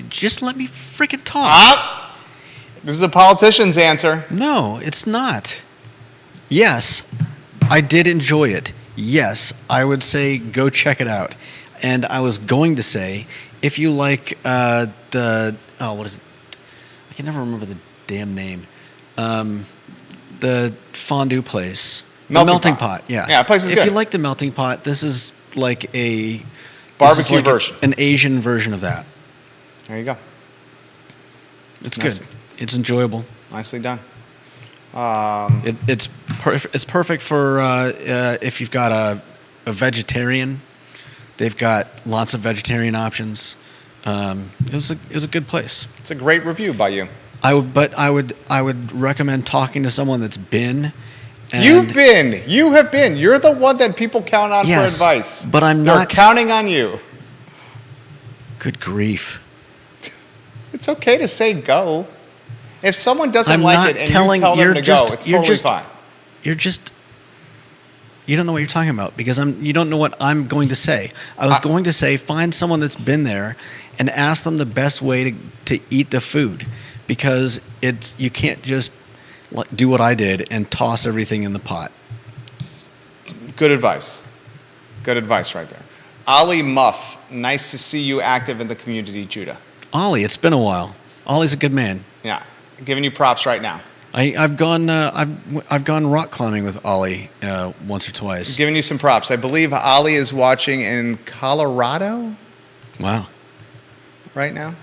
Speaker 2: just let me freaking talk.
Speaker 1: Up? This is a politician's answer.
Speaker 2: No, it's not. Yes, I did enjoy it. Yes, I would say go check it out. And I was going to say, if you like what is it? I can never remember the damn name. The fondue place.
Speaker 1: Melting
Speaker 2: The
Speaker 1: Pot.
Speaker 2: yeah.
Speaker 1: Yeah, the place is
Speaker 2: if
Speaker 1: good.
Speaker 2: you like the melting pot, this is like a
Speaker 1: Barbecue version.
Speaker 2: an Asian version of that.
Speaker 1: There you go.
Speaker 2: It's
Speaker 1: Nice.
Speaker 2: good. It's enjoyable.
Speaker 1: Nicely done.
Speaker 2: It's perfect for if you've got a vegetarian. They've got lots of vegetarian options. It was a good place.
Speaker 1: It's a great review by you.
Speaker 2: I would recommend talking to someone that's been. And
Speaker 1: You have been. You're the one that people count on
Speaker 2: Yes,
Speaker 1: for advice.
Speaker 2: but I'm
Speaker 1: They're
Speaker 2: not-
Speaker 1: counting on you.
Speaker 2: Good grief!
Speaker 1: It's okay to say go. If someone doesn't
Speaker 2: I'm
Speaker 1: like
Speaker 2: not
Speaker 1: it and
Speaker 2: telling-
Speaker 1: you tell them
Speaker 2: you're
Speaker 1: to
Speaker 2: just-
Speaker 1: go, it's
Speaker 2: you're
Speaker 1: totally
Speaker 2: just-
Speaker 1: fine.
Speaker 2: You don't know what you're talking about because you don't know what I'm going to say. I was going to say find someone that's been there and ask them the best way to eat the food because you can't just do what I did and toss everything in the pot.
Speaker 1: Good advice. Good advice right there. Ollie Muff, nice to see you active in the community, Judah.
Speaker 2: Ollie, it's been a while. Ollie's a good man.
Speaker 1: Yeah, giving you props right now.
Speaker 2: I've gone rock climbing with Ollie once or twice.
Speaker 1: Giving you some props. I believe Ollie is watching in Colorado
Speaker 2: Wow.
Speaker 1: right now.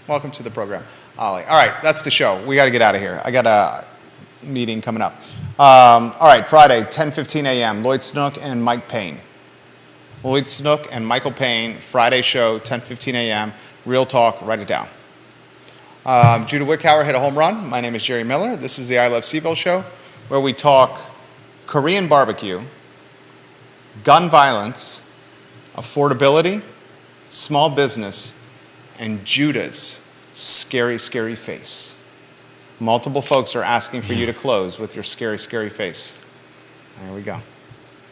Speaker 1: Welcome to the program, Ollie. All right, that's the show. We got to get out of here. I got a meeting coming up. All right, Friday, 10:15 a.m. Lloyd Snook and Mike Payne. Lloyd Snook and Michael Payne, Friday show, 10:15 a.m. Real talk, write it down. Judah Wickhauer hit a home run. My name is Jerry Miller. This is the I Love CVille show, where we talk Korean barbecue, gun violence, affordability, small business, and Judah's scary, scary face. Multiple folks are asking for you to close with your scary, scary face. There we go.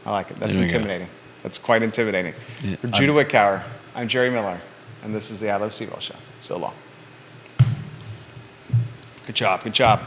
Speaker 1: I like it. That's intimidating. That's quite intimidating.
Speaker 2: Yeah,
Speaker 1: For Judah Wickhauer, I'm Jerry Miller, and this is the I Love CVille show. So long. Good job. Good job.